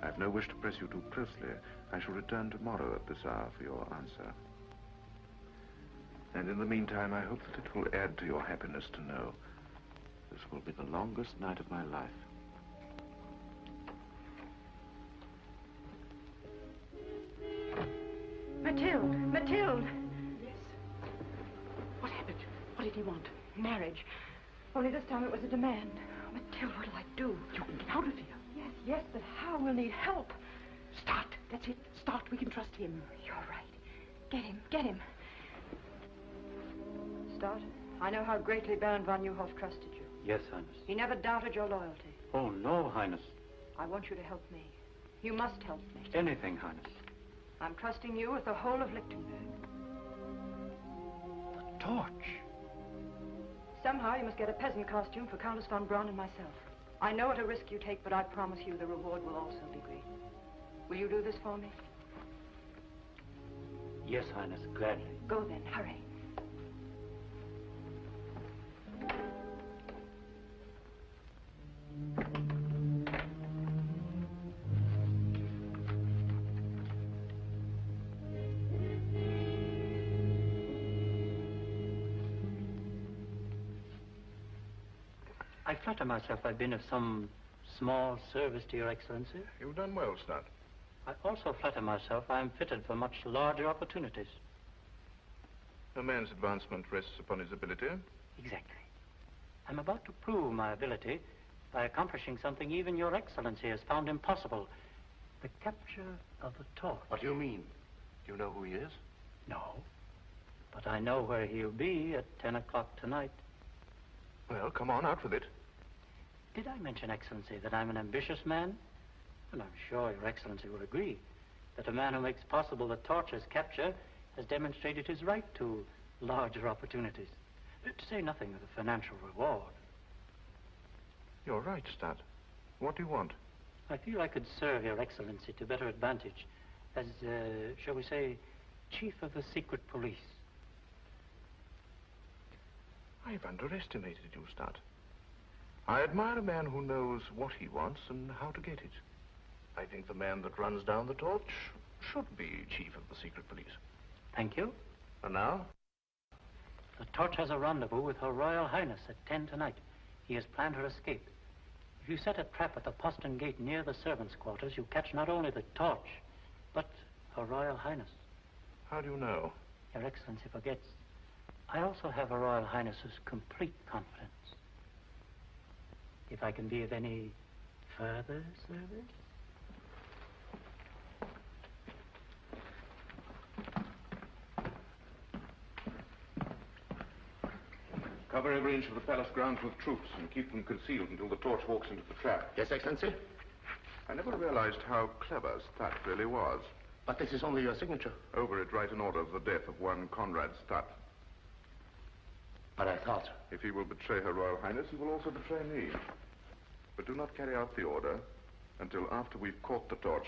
I have no wish to press you too closely. I shall return tomorrow at this hour for your answer. And in the meantime, I hope that it will add to your happiness to know this will be the longest night of my life. Mathilde! Mathilde! Yes. What happened? What did he want? Marriage. Only this time it was a demand. Oh, Mathilde, what'll I do? You can get out of here. Yes, but how? We'll need help. Start. That's it. Start. We can trust him. You're right. Get him. Start. I know how greatly Baron von Neuhoff trusted you. Yes, Highness. He never doubted your loyalty. Oh, no, Highness. I want you to help me. You must help me. Anything, Highness. I'm trusting you with the whole of Lichtenberg. The torch. Somehow you must get a peasant costume for Countess von Braun and myself. I know what a risk you take, but I promise you the reward will also be great. Will you do this for me? Yes, Highness, gladly. Go then, hurry. I flatter myself I've been of some small service to Your Excellency. You've done well, Stud. I also flatter myself I am fitted for much larger opportunities. A man's advancement rests upon his ability. Exactly. I'm about to prove my ability by accomplishing something even Your Excellency has found impossible. The capture of the torch. What do you mean? Do you know who he is? No. But I know where he'll be at 10 o'clock tonight. Well, come on, out with it. Did I mention, Excellency, that I'm an ambitious man? And I'm sure Your Excellency will agree that a man who makes possible the torch's capture has demonstrated his right to larger opportunities. To say nothing of the financial reward. You're right, Stud. What do you want? I feel I could serve Your Excellency to better advantage as, shall we say, Chief of the Secret Police. I've underestimated you, Stud. I admire a man who knows what he wants and how to get it. I think the man that runs down the torch should be Chief of the Secret Police. Thank you. And now? The torch has a rendezvous with Her Royal Highness at 10 tonight. He has planned her escape. If you set a trap at the postern gate near the servants' quarters, you catch not only the torch, but Her Royal Highness. How do you know? Your Excellency forgets. I also have Her Royal Highness's complete confidence. If I can be of any further service? Cover every inch of the palace grounds with troops and keep them concealed until the torch walks into the trap. Yes, Excellency? I never realized how clever Stat really was. But this is only your signature. Over it, write an order of the death of one Conrad Stat. But I thought... If he will betray Her Royal Highness, he will also betray me. But do not carry out the order until after we've caught the torch.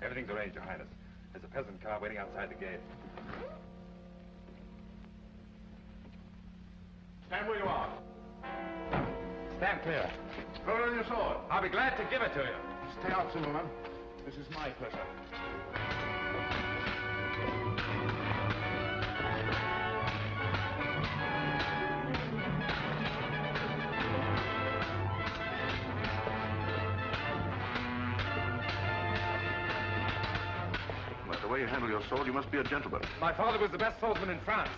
Everything's arranged, Your Highness. There's a peasant car waiting outside the gate. Stand where you are. Stand clear. Throw down your sword. I'll be glad to give it to you. Stay out, Zimmerman. This is my pleasure. The way you handle your sword, you must be a gentleman. My father was the best swordsman in France.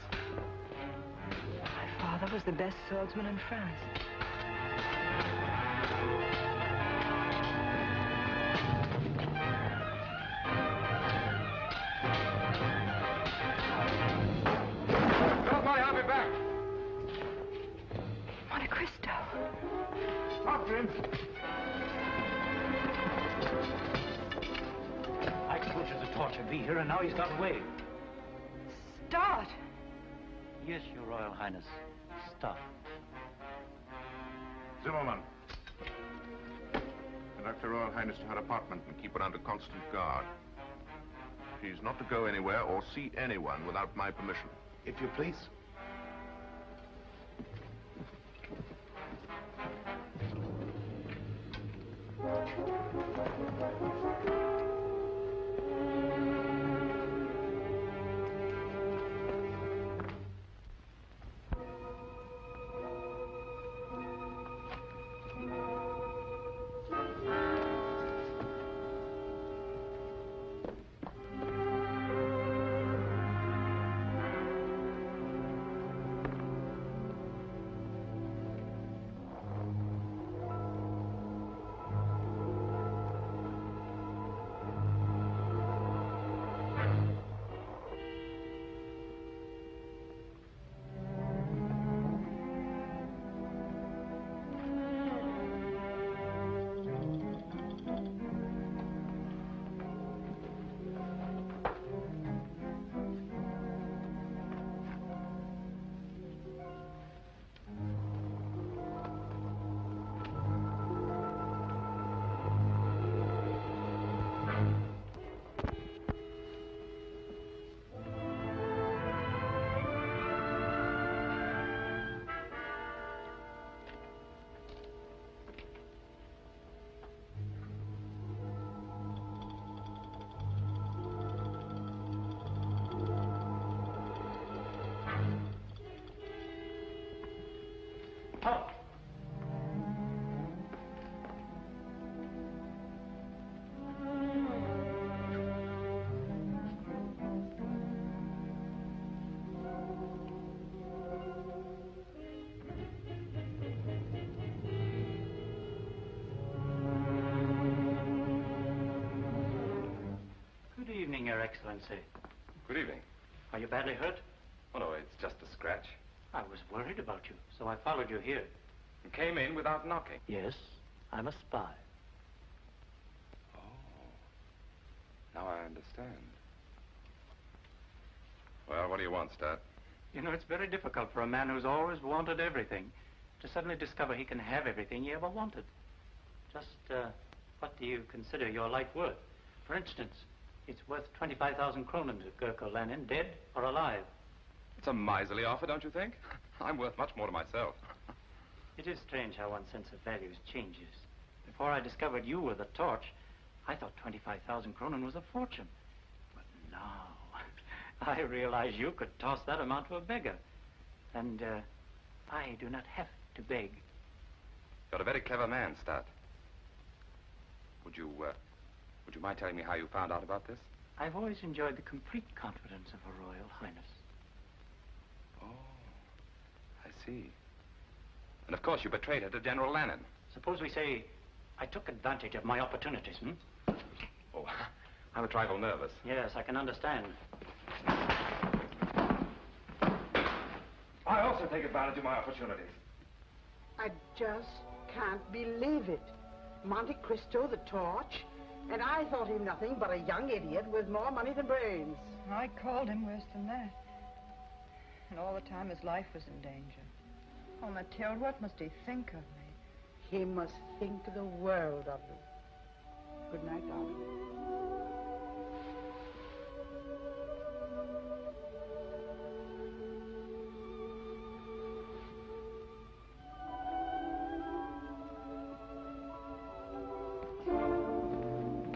My father was the best swordsman in France. Don't worry, I'll be back. Monte Cristo. After him. I told you the torch would be here, and now he's got away. Start! Yes, Your Royal Highness. Stop. Zimmerman. Conduct Her Royal Highness to her apartment and keep her under constant guard. She's not to go anywhere or see anyone without my permission. If you please. Excellency. Good evening. Are you badly hurt? Oh, no, it's just a scratch. I was worried about you, so I followed you here. You came in without knocking. Yes, I'm a spy. Oh. Now I understand. Well, what do you want, Stat? You know, it's very difficult for a man who's always wanted everything to suddenly discover he can have everything he ever wanted. Just, what do you consider your life worth? For instance, it's worth 25,000 kronen to Gurko Lenin, dead or alive. It's a miserly offer, don't you think? I'm worth much more to myself. It is strange how one's sense of values changes. Before I discovered you were the torch, I thought 25,000 kronen was a fortune. But now, I realize you could toss that amount to a beggar. And, I do not have to beg. You're a very clever man, Stat. Would you mind telling me how you found out about this? I've always enjoyed the complete confidence of Her Royal Highness. Oh, I see. And of course you betrayed her to General Lenin. Suppose we say I took advantage of my opportunities, Oh, I'm a trifle nervous. Yes, I can understand. I also take advantage of my opportunities. I just can't believe it. Monte Cristo, the torch, and I thought him nothing but a young idiot with more money than brains. I called him worse than that. And all the time his life was in danger. Oh, Mathilde, what must he think of me? He must think the world of you. Good night, darling.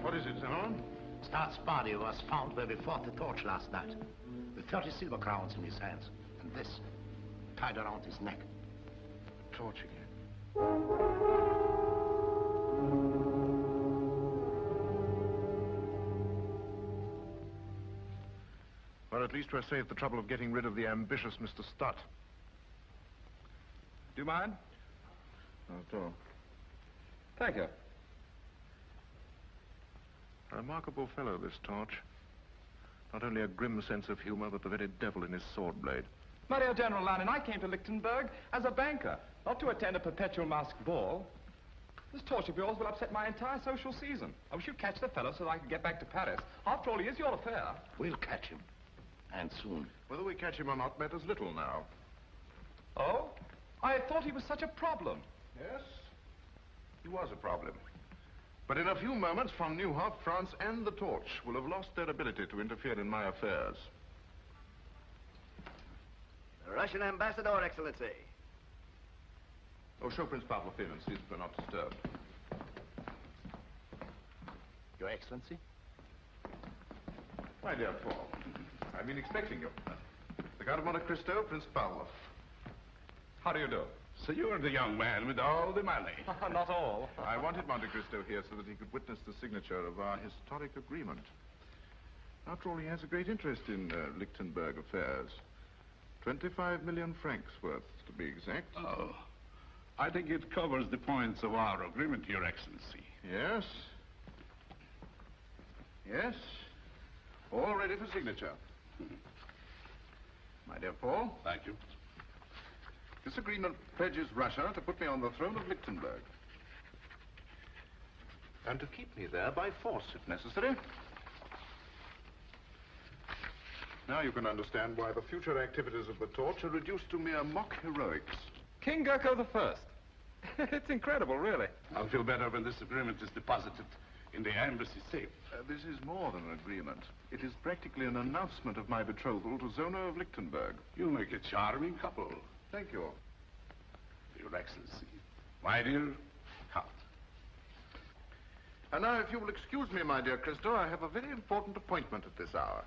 What is it, Zimmerman? Start's body was found where we fought the torch last night, with 30 silver crowns in his hands, and this tied around his neck. Torch again. Well, at least we're saved the trouble of getting rid of the ambitious Mr. Stutt. Do you mind? Not at all. Thank you. A remarkable fellow, this Torch. Not only a grim sense of humor, but the very devil in his sword blade. My dear General Lenin, I came to Lichtenberg as a banker, not to attend a perpetual masked ball. This torch of yours will upset my entire social season. I wish you'd catch the fellow so that I can get back to Paris. After all, he is your affair. We'll catch him. And soon. Whether we catch him or not matters little now. Oh? I thought he was such a problem. Yes, he was a problem. But in a few moments, von Neuhoff, France, and the Torch will have lost their ability to interfere in my affairs. The Russian ambassador, Excellency. Oh, show Prince Pavlov in and see that we're not disturbed. Your Excellency? My dear Paul, I've been expecting you. The Count of Monte Cristo, Prince Pavlov. How do you do? So you're the young man with all the money. Not all. I wanted Monte Cristo here so that he could witness the signature of our historic agreement. After all, he has a great interest in Lichtenberg affairs. 25 million francs worth, to be exact. Oh, I think it covers the points of our agreement, Your Excellency. Yes. Yes. All ready for signature. My dear Paul. Thank you. This agreement pledges Russia to put me on the throne of Lichtenberg. And to keep me there by force, if necessary. Now you can understand why the future activities of the Torch are reduced to mere mock heroics. King Gurko the First. It's incredible, really. I'll feel better when this agreement is deposited in the embassy safe. This is more than an agreement. It is practically an announcement of my betrothal to Zona of Lichtenberg. You make a charming couple. Thank you. Your Excellency. My dear Count. And now, if you will excuse me, my dear Cristo, I have a very important appointment at this hour.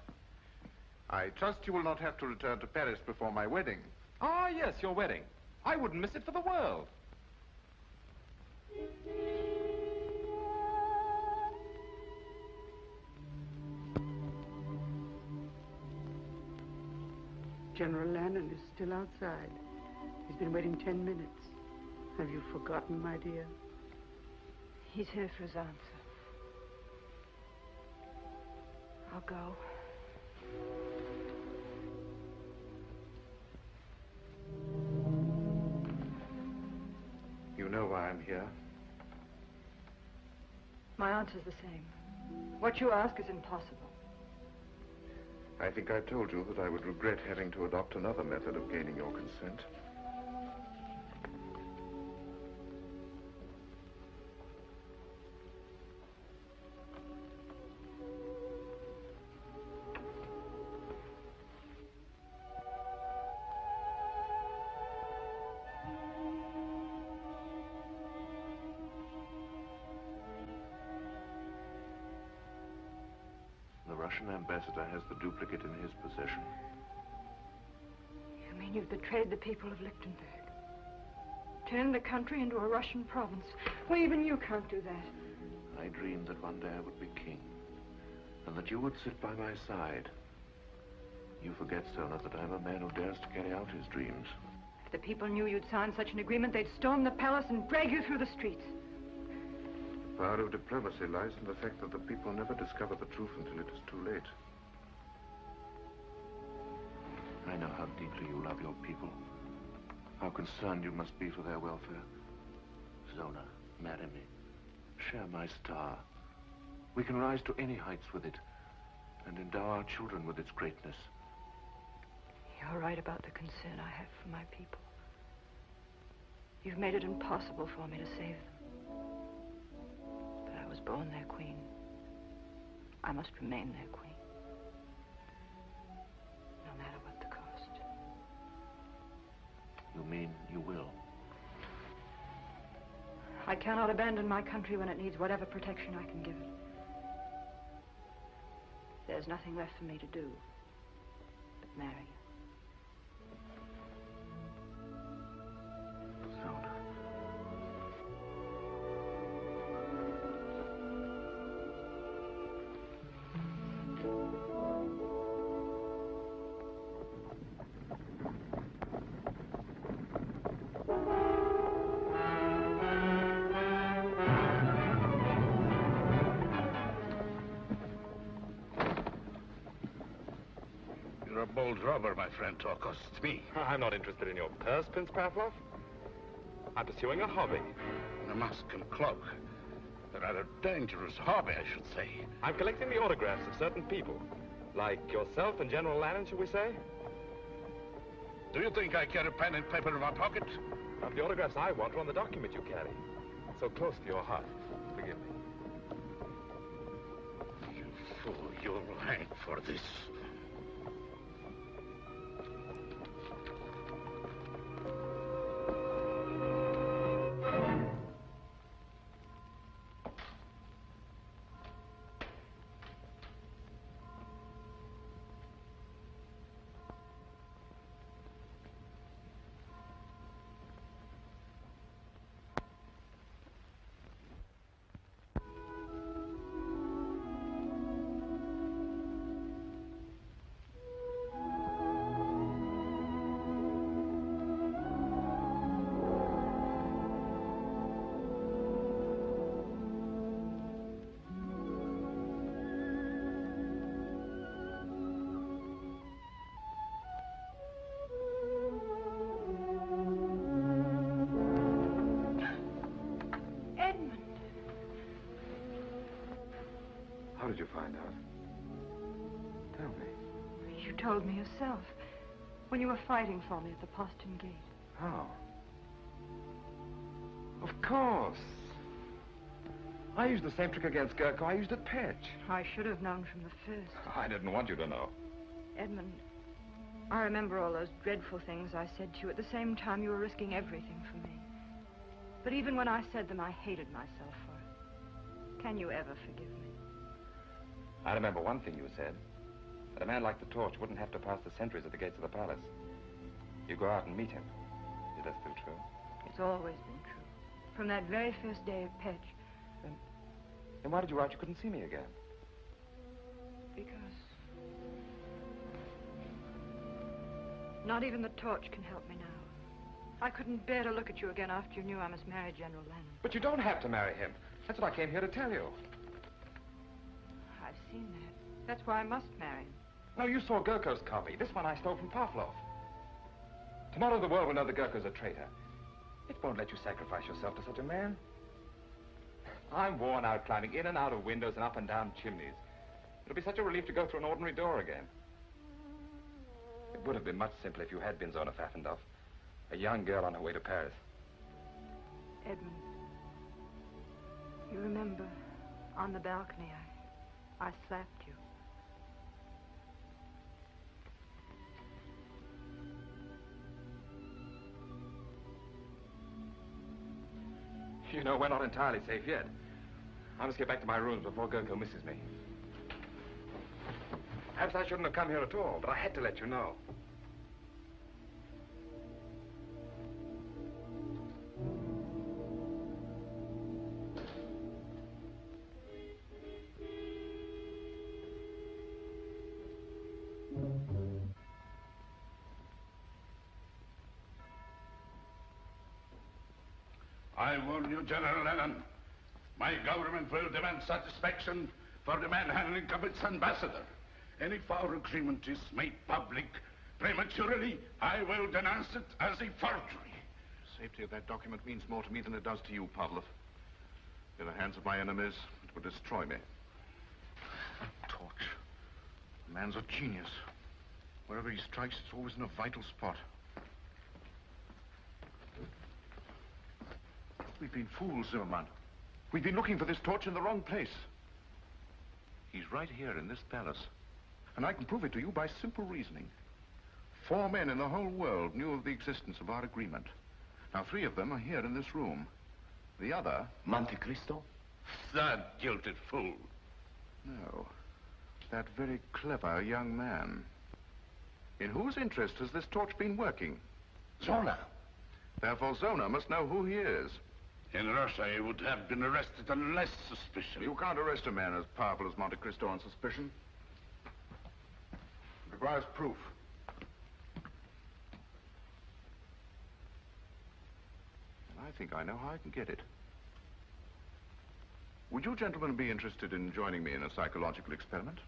I trust you will not have to return to Paris before my wedding. Ah, yes, your wedding. I wouldn't miss it for the world. General Lenin is still outside. He's been waiting 10 minutes. Have you forgotten, my dear? He's here for his answer. I'll go. You know why I'm here? My answer's the same. What you ask is impossible. I think I told you that I would regret having to adopt another method of gaining your consent. The Russian ambassador has the duplicate in his possession. You mean you've betrayed the people of Lichtenberg? Turned the country into a Russian province? Well, even you can't do that. I dreamed that one day I would be king, and that you would sit by my side. You forget, Sona, that I'm a man who dares to carry out his dreams. If the people knew you'd signed such an agreement, they'd storm the palace and drag you through the streets. The power of diplomacy lies in the fact that the people never discover the truth until it is too late. I know how deeply you love your people, how concerned you must be for their welfare. Zona, marry me. Share my star. We can rise to any heights with it, and endow our children with its greatness. You're right about the concern I have for my people. You've made it impossible for me to save them. But I was born their queen. I must remain their queen. No matter what the cost. You mean you will? I cannot abandon my country when it needs whatever protection I can give it. There's nothing left for me to do but marry you. You're a bold robber, my friend, to accost me. I'm not interested in your purse, Prince Pavlov. I'm pursuing a hobby. A mask and cloak. A rather dangerous hobby, I should say. I'm collecting the autographs of certain people. Like yourself and General Lannon, shall we say? Do you think I carry pen and paper in my pocket? Of the autographs I want are on the document you carry. So close to your heart. Forgive me. You fool, you'll hang for this. How did you find out? Tell me. You told me yourself. When you were fighting for me at the postern gate. How? Of course. I used the same trick against Gurko I used at Petch. I should have known from the first. I didn't want you to know. Edmund, I remember all those dreadful things I said to you at the same time you were risking everything for me. But even when I said them, I hated myself for it. Can you ever forgive me? I remember one thing you said. That a man like the Torch wouldn't have to pass the sentries at the gates of the palace. You go out and meet him. Is that still true? It's always been true. From that very first day of Petch. Then why did you write you couldn't see me again? Because... not even the Torch can help me now. I couldn't bear to look at you again after you knew I must marry General Lannon. But you don't have to marry him. That's what I came here to tell you. I've seen that. That's why I must marry him. No, you saw Gurko's copy. This one I stole from Pavlov. Tomorrow the world will know that Gurko's a traitor. It won't let you sacrifice yourself to such a man. I'm worn out climbing in and out of windows and up and down chimneys. It'll be such a relief to go through an ordinary door again. It would have been much simpler if you had been Zona Pfaffendorf, a young girl on her way to Paris. Edmund, you remember, on the balcony, I slapped you. You know, we're not entirely safe yet. I must get back to my rooms before Gurko misses me. Perhaps I shouldn't have come here at all, but I had to let you know. I warn you, General Lennon. My government will demand satisfaction for the manhandling of its ambassador. And if our agreement is made public prematurely, I will denounce it as a forgery. The safety of that document means more to me than it does to you, Pavlov. In the hands of my enemies, it would destroy me. Torch. The man's a genius. Wherever he strikes, it's always in a vital spot. We've been fools, Zimmerman. We've been looking for this torch in the wrong place. He's right here in this palace. And I can prove it to you by simple reasoning. 4 men in the whole world knew of the existence of our agreement. Now, 3 of them are here in this room. The other... Monte Cristo? That jilted fool. No. That very clever young man. In whose interest has this torch been working? Zona. Therefore, Zona must know who he is. In Russia, he would have been arrested on less suspicion. You can't arrest a man as powerful as Monte Cristo on suspicion. It requires proof. And I think I know how I can get it. Would you gentlemen be interested in joining me in a psychological experiment?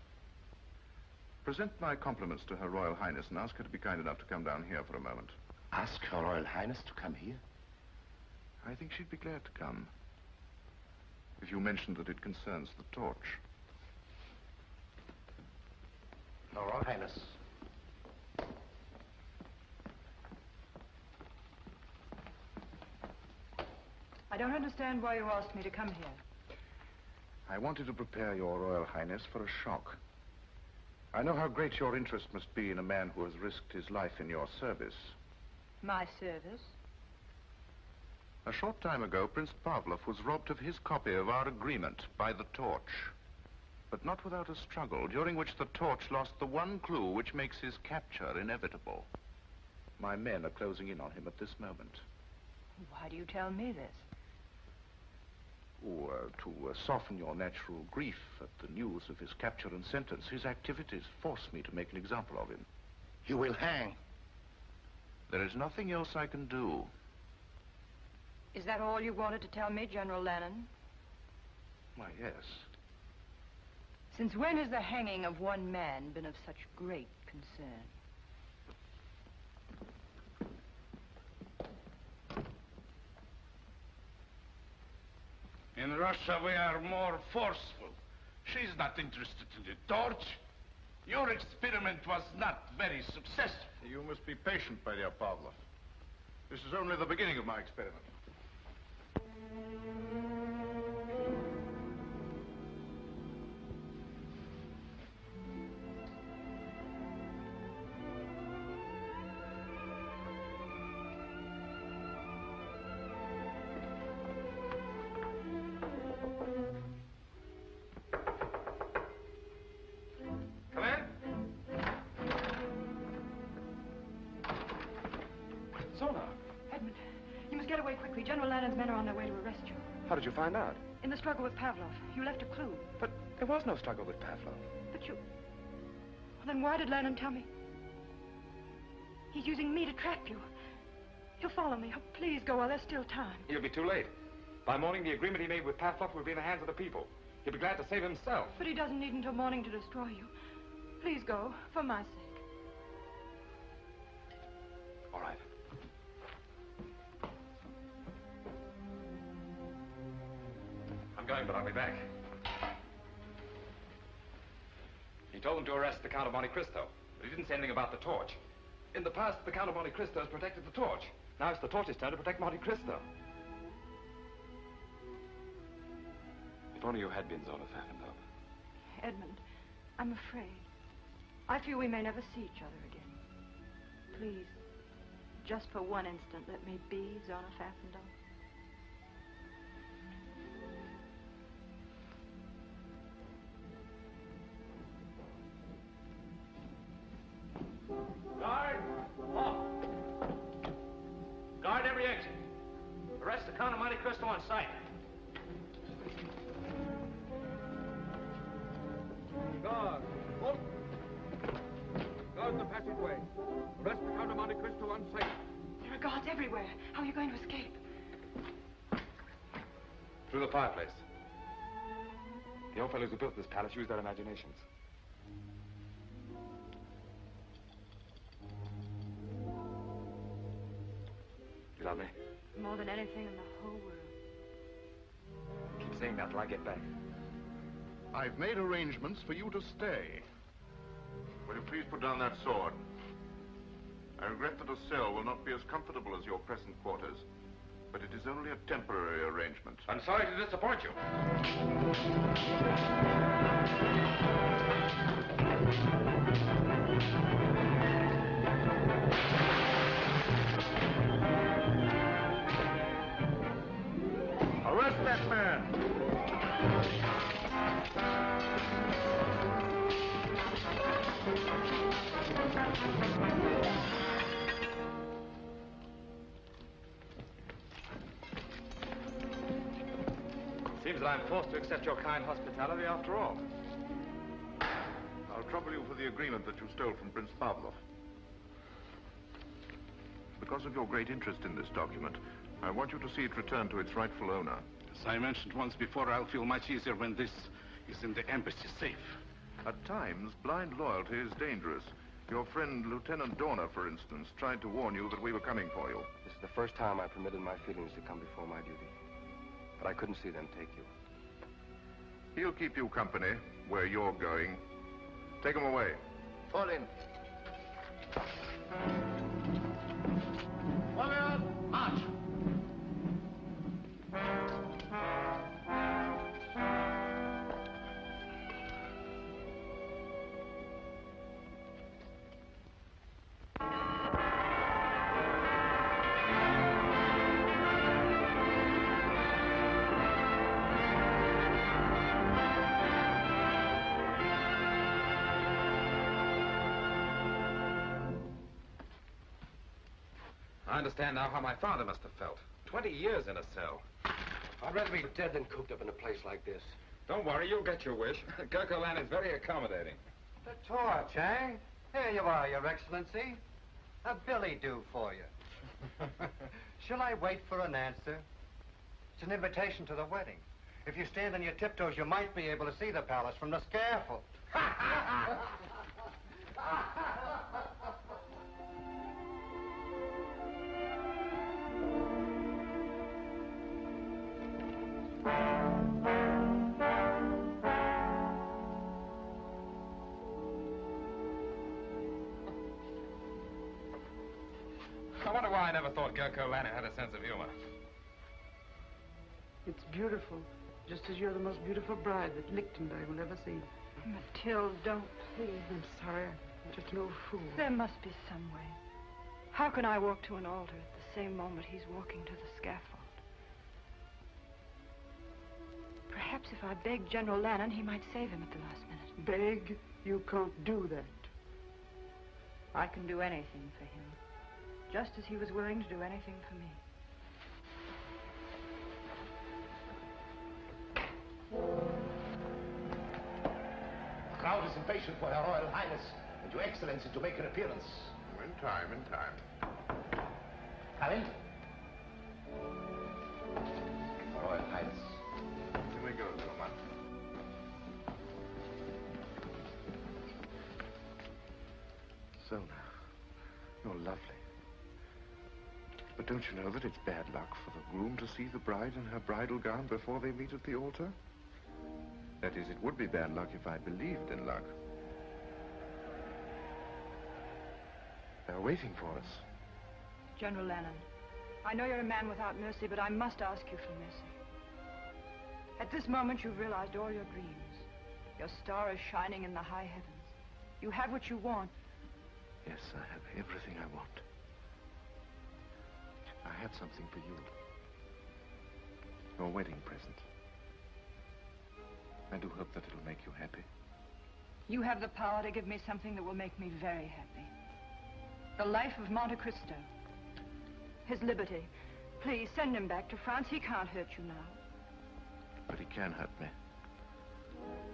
Present my compliments to Her Royal Highness and ask her to be kind enough to come down here for a moment. Ask Her Royal Highness to come here? I think she'd be glad to come. If you mentioned that it concerns the torch. Her Royal Highness. I don't understand why you asked me to come here. I wanted to prepare your Royal Highness for a shock. I know how great your interest must be in a man who has risked his life in your service. My service? A short time ago, Prince Pavlov was robbed of his copy of our agreement by the torch. But not without a struggle, during which the torch lost the one clue which makes his capture inevitable. My men are closing in on him at this moment. Why do you tell me this? To soften your natural grief at the news of his capture and sentence, his activities force me to make an example of him. You will hang. There is nothing else I can do. Is that all you wanted to tell me, General Lennon? Why, yes. Since when has the hanging of one man been of such great concern? In Russia, we are more forceful. She's not interested in the torch. Your experiment was not very successful. You must be patient, my dear Pavlov. This is only the beginning of my experiment. General Lannon's men are on their way to arrest you. How did you find out? In the struggle with Pavlov. You left a clue. But there was no struggle with Pavlov. But you... Well, then why did Lannon tell me? He's using me to trap you. He'll follow me. Oh, please go while there's still time. He'll be too late. By morning, the agreement he made with Pavlov will be in the hands of the people. He'll be glad to save himself. But he doesn't need until morning to destroy you. Please go, for my sake. All right. I'm going, but I'll be back. He told them to arrest the Count of Monte Cristo, but he didn't say anything about the torch. In the past, the Count of Monte Cristo has protected the torch. Now it's the torch's turn to protect Monte Cristo. If only you had been Zona Pfaffendaub. Edmund, I'm afraid. I fear we may never see each other again. Please, just for one instant, let me be Zona Pfaffendaub. Guard! Off! Guard every exit. Arrest the Count of Monte Cristo on sight. Guard! Halt! Guard the passageway. Arrest the Count of Monte Cristo on sight. There are guards everywhere. How are you going to escape? Through the fireplace. The old fellows who built this palace used their imaginations. You love me? More than anything in the whole world. Keep saying that till I get back. I've made arrangements for you to stay. Will you please put down that sword? I regret that a cell will not be as comfortable as your present quarters, but it is only a temporary arrangement. I'm sorry to disappoint you. Arrest that man! Seems that I'm forced to accept your kind hospitality after all. I'll trouble you for the agreement that you stole from Prince Pavlov. Because of your great interest in this document, I want you to see it returned to its rightful owner. As I mentioned once before, I'll feel much easier when this is in the embassy safe. At times, blind loyalty is dangerous. Your friend, Lieutenant Dorner, for instance, tried to warn you that we were coming for you. This is the first time I permitted my feelings to come before my duty. But I couldn't see them take you. He'll keep you company where you're going. Take him away. Fall in. Warrior, march! I understand now how my father must have felt. 20 years in a cell. I'd rather be dead than cooped up in a place like this. Don't worry, you'll get your wish. Gurkhaland is very accommodating. The torch, eh? Here you are, Your Excellency. A billy do for you. Shall I wait for an answer? It's an invitation to the wedding. If you stand on your tiptoes, you might be able to see the palace from the scaffold. I wonder why I never thought Gurkhaland had a sense of humor. It's beautiful, just as you're the most beautiful bride that Lichtenberg will ever see. Mathilde, don't, please. I'm sorry. I'm just no fool. There must be some way. How can I walk to an altar at the same moment he's walking to the scaffold? Perhaps if I begged General Lannon, he might save him at the last minute. Beg? You can't do that. I can do anything for him, just as he was willing to do anything for me. The crowd is impatient for Her Royal Highness and Your Excellency to make her appearance. In time, in time. Come in. Her Royal Highness. Here we go, Zulma. Zona, you're lovely. But don't you know that it's bad luck for the groom to see the bride in her bridal gown before they meet at the altar? That is, it would be bad luck if I believed in luck. They're waiting for us. General Lennon, I know you're a man without mercy, but I must ask you for mercy. At this moment, you've realized all your dreams. Your star is shining in the high heavens. You have what you want. Yes, I have everything I want. I have something for you. Your wedding present. I do hope that it'll make you happy. You have the power to give me something that will make me very happy. The life of Monte Cristo. His liberty. Please, send him back to France. He can't hurt you now. But he can hurt me.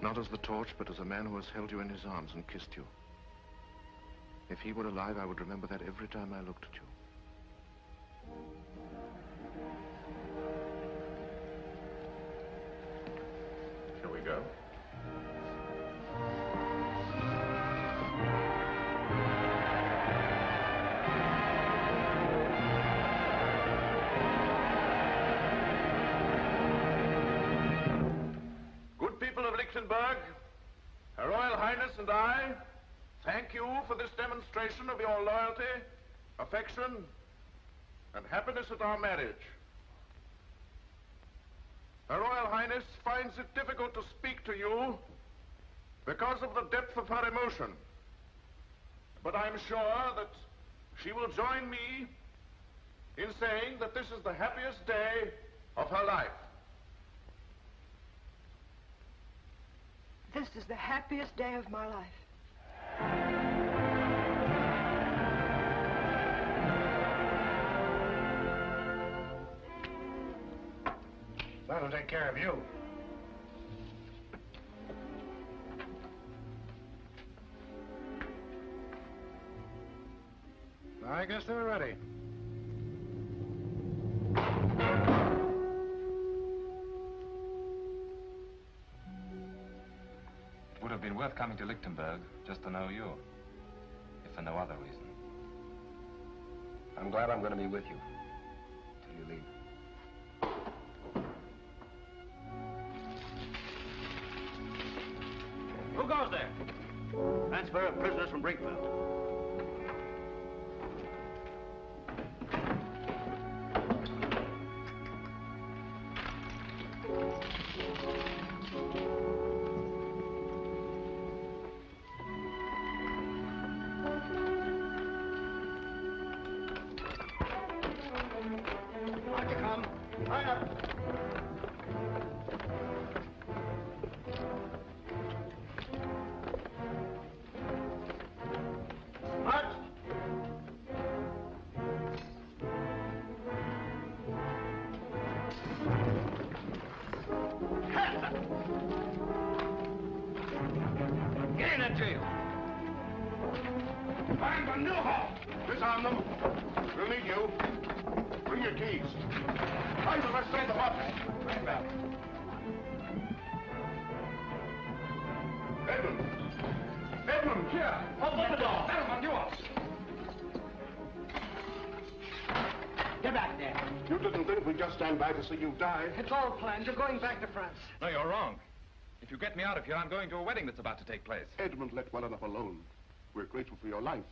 Not as the torch, but as a man who has held you in his arms and kissed you. If he were alive, I would remember that every time I looked at you. Shall we go? Good people of Lichtenberg, Her Royal Highness and I thank you for this demonstration of your loyalty, affection, and happiness at our marriage. Her Royal Highness finds it difficult to speak to you because of the depth of her emotion. But I'm sure that she will join me in saying that this is the happiest day of her life. This is the happiest day of my life. That'll take care of you. I guess they're ready. It would have been worth coming to Lichtenberg just to know you, if for no other reason. I'm glad I'm going to be with you till you leave. Who goes there? Transfer of prisoners from Brinkfield. Monte, come. Hurry up. March. Get in that jail. Find the new hall. Disarm them. We'll need you. Bring your keys. Find the rest of the boxes. Bring back. Edmund. Edmund, here. Open the door. Gentlemen, you up. Get back there. You didn't think we'd just stand by to see you die? It's all planned. You're going back to France. No, you're wrong. If you get me out of here, I'm going to a wedding that's about to take place. Edmund, let well enough alone. We're grateful for your life.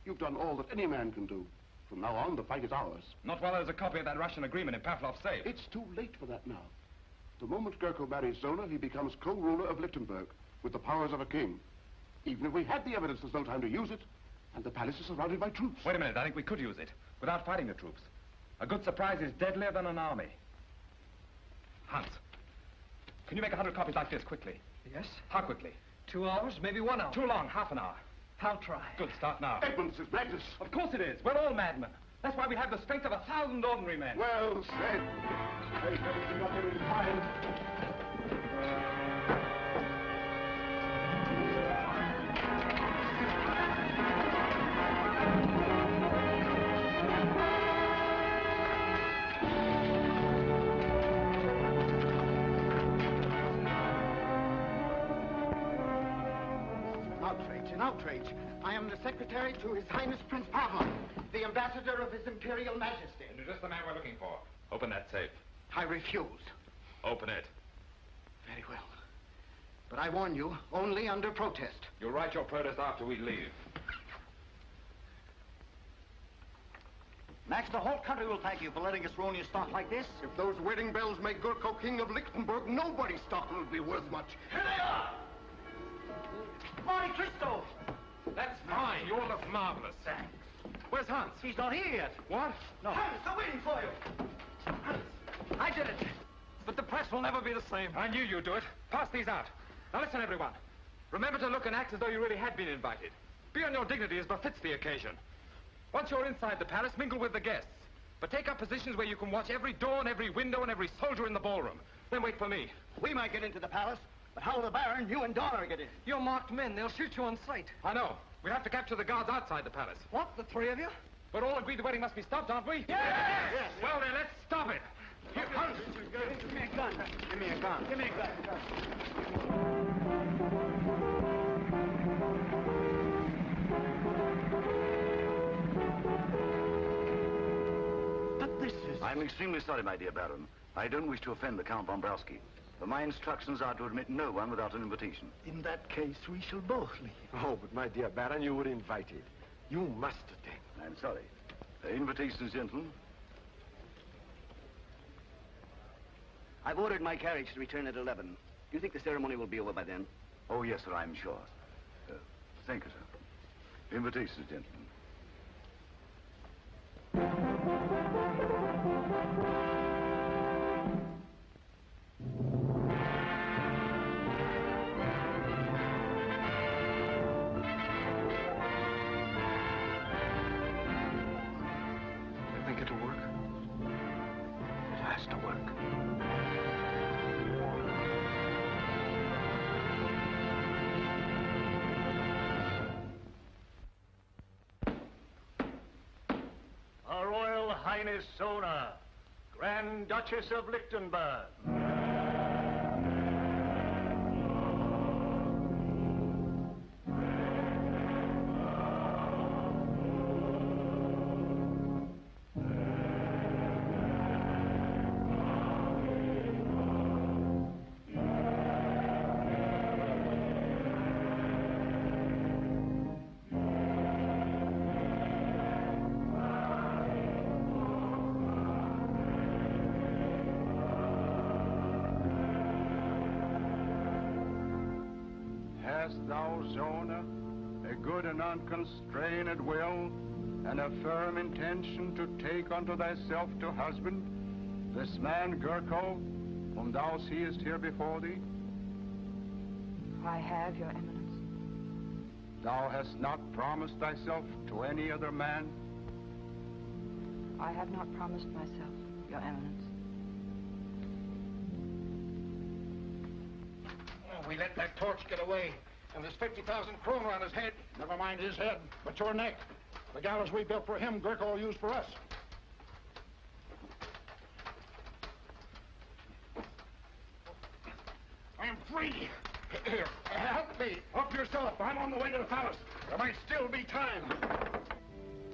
You've done all that any man can do. From now on, the fight is ours. Not while there's a copy of that Russian agreement in Pavlov's safe. It's too late for that now. The moment Gurko marries Zona, he becomes co-ruler of Lichtenberg with the powers of a king. Even if we had the evidence, there's no time to use it. And the palace is surrounded by troops. Wait a minute, I think we could use it without fighting the troops. A good surprise is deadlier than an army. Hans, can you make 100 copies like this quickly? Yes? How quickly? 2 hours, maybe 1 hour. Too long, half an hour. I'll try. Good, start now. Edmund, this is madness. Of course it is. We're all madmen. That's why we have the strength of 1,000 ordinary men. Well said. I haven't got there in time. outrage, an outrage. I am the secretary to His Highness Prince Pavlov, the ambassador of His Imperial Majesty. And is this the man we're looking for? Open that safe. I refuse. Open it. Very well. But I warn you, only under protest. You'll write your protest after we leave. Max, the whole country will thank you for letting us ruin your stock like this. If those wedding bells make Gurko king of Lichtenberg, nobody's stock will be worth much. Here they are! Monte Cristo! That's fine. You all look marvelous. Thanks. Where's Hans? He's not here yet. What? No. Hans, they're waiting for you. Hans, I did it. But the press will never be the same. I knew you'd do it. Pass these out. Now listen, everyone. Remember to look and act as though you really had been invited. Be on your dignity as befits the occasion. Once you're inside the palace, mingle with the guests. But take up positions where you can watch every door and every window and every soldier in the ballroom. Then wait for me. We might get into the palace, but how will the Baron, you and Donner get in? You're marked men. They'll shoot you on sight. I know. We have to capture the guards outside the palace. What, the three of you? But all agreed the wedding must be stopped, aren't we? Yes! Well, then, let's stop it. Here, Hans. Give me a gun. Give me a gun. Give me a gun. But this is... I'm extremely sorry, my dear Baron. I don't wish to offend the Count von Browski. But my instructions are to admit no one without an invitation. In that case, we shall both leave. Oh, but my dear Baron, you were invited. You must attend. I'm sorry. Invitations, gentlemen. I've ordered my carriage to return at 11. Do you think the ceremony will be over by then? Oh, yes, sir, I'm sure. Thank you, sir. Invitations, gentlemen. You think it'll work? It has to work. Her Royal Highness Sona, Grand Duchess of Lichtenberg. Hast thou, Zona, a good and unconstrained will, and a firm intention to take unto thyself to husband this man Gurko, whom thou seest here before thee? I have, Your Eminence. Thou hast not promised thyself to any other man? I have not promised myself, Your Eminence. Oh, we let that torch get away, and there's 50,000 kroner on his head. Never mind his head, but your neck. The gallows we built for him, Gurko will use for us. I'm free. Here, help me. Help yourself. I'm on the way to the palace. There might still be time.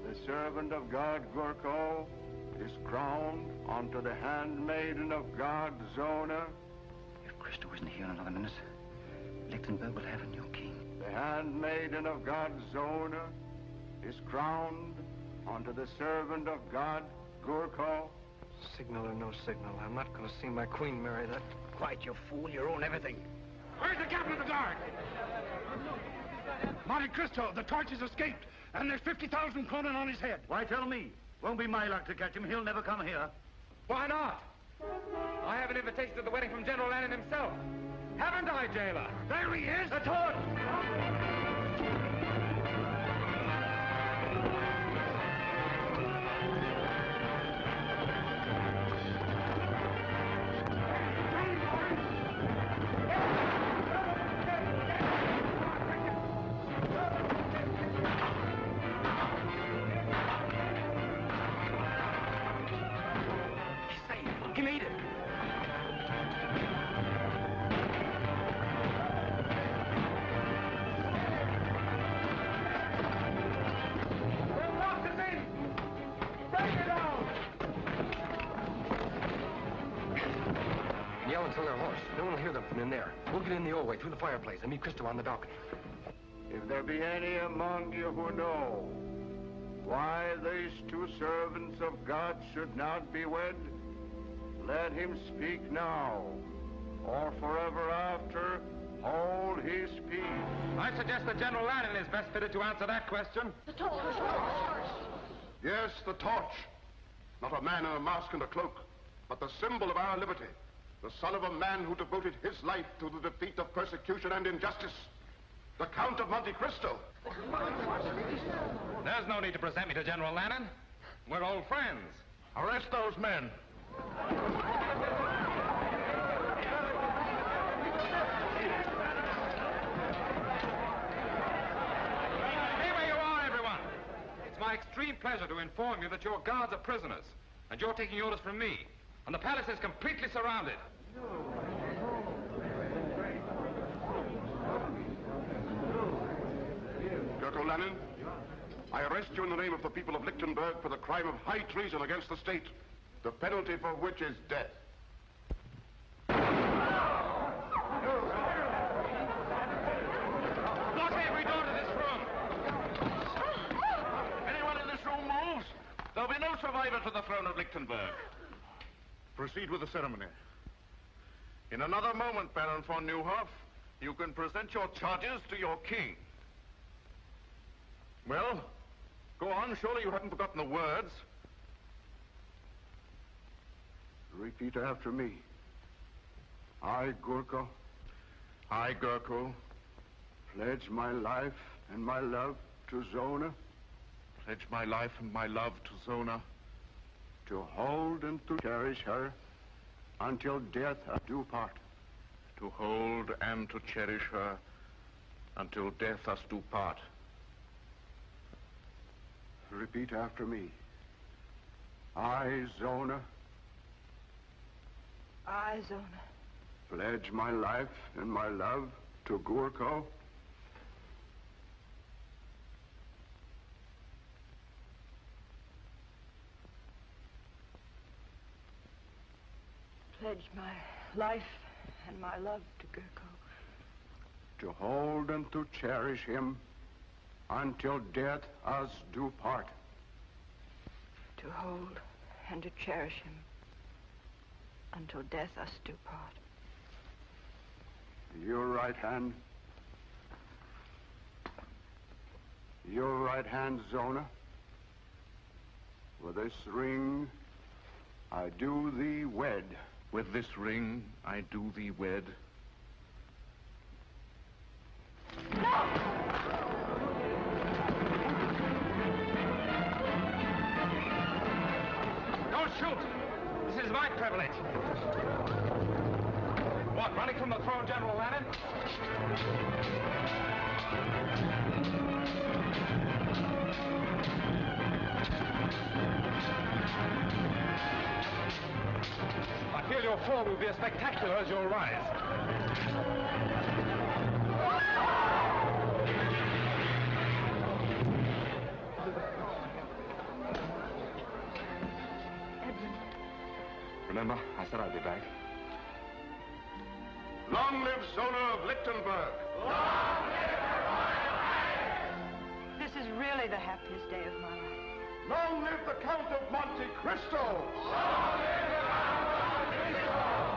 The servant of God, Gurko, is crowned unto the handmaiden of God, Zona. If Cristo isn't here in another minute, Lichtenberg will have a new king. The handmaiden of God, Zona, is crowned unto the servant of God, Gurko. Signal or no signal, I'm not going to see my queen marry that. Quiet, you fool. You own everything. Where's the captain of the guard? Monte Cristo, the torch has escaped, and there's 50,000 kroner on his head. Why tell me? Won't be my luck to catch him. He'll never come here. Why not? I have an invitation to the wedding from General Lannon himself. Haven't I, jailer? There he is. The torch! He made it. yell until they're hoarse. No one will hear them from in there. We'll get in the old way, through the fireplace, and meet Cristo on the balcony. If there be any among you who know why these two servants of God should not be wed, let him speak now, or forever after hold his peace. I suggest that General Lannon is best fitted to answer that question. The torch. Yes, the torch. Not a man in a mask and a cloak, but the symbol of our liberty. The son of a man who devoted his life to the defeat of persecution and injustice. The Count of Monte Cristo. There's no need to present me to General Lannon. We're old friends. Arrest those men. Stay where you are, everyone. It's my extreme pleasure to inform you that your guards are prisoners, and you're taking orders from me. And the palace is completely surrounded. Gurko Lannon, I arrest you in the name of the people of Lichtenberg for the crime of high treason against the state, the penalty for which is death. Block every door to this room. Anyone in this room moves, there'll be no survivor to the throne of Lichtenberg. Proceed with the ceremony. In another moment, Baron von Neuhoff, you can present your charges to your king. Well, go on. Surely you haven't forgotten the words. Repeat after me. I, Gurko, pledge my life and my love to Zona. Pledge my life and my love to Zona. To hold and to cherish her until death us do part. To hold and to cherish her until death us do part. Repeat after me. I, Zona, pledge my life and my love to Gurko. Pledge my life and my love to Gurko. To hold and to cherish him until death us do part. To hold and to cherish him until death us do part. Your right hand. Your right hand, Zona. With this ring, I do thee wed. With this ring, I do thee wed. Don't shoot! This is my privilege. What, running from the throne, General Lannon? I feel your fall will be as spectacular as your rise. Remember, I said I'd be back. Long live Zona of Lichtenberg! Long live her Royal Highness! This is really the happiest day of my life. Long live the Count of Monte Cristo! Long live the Count of Monte Cristo!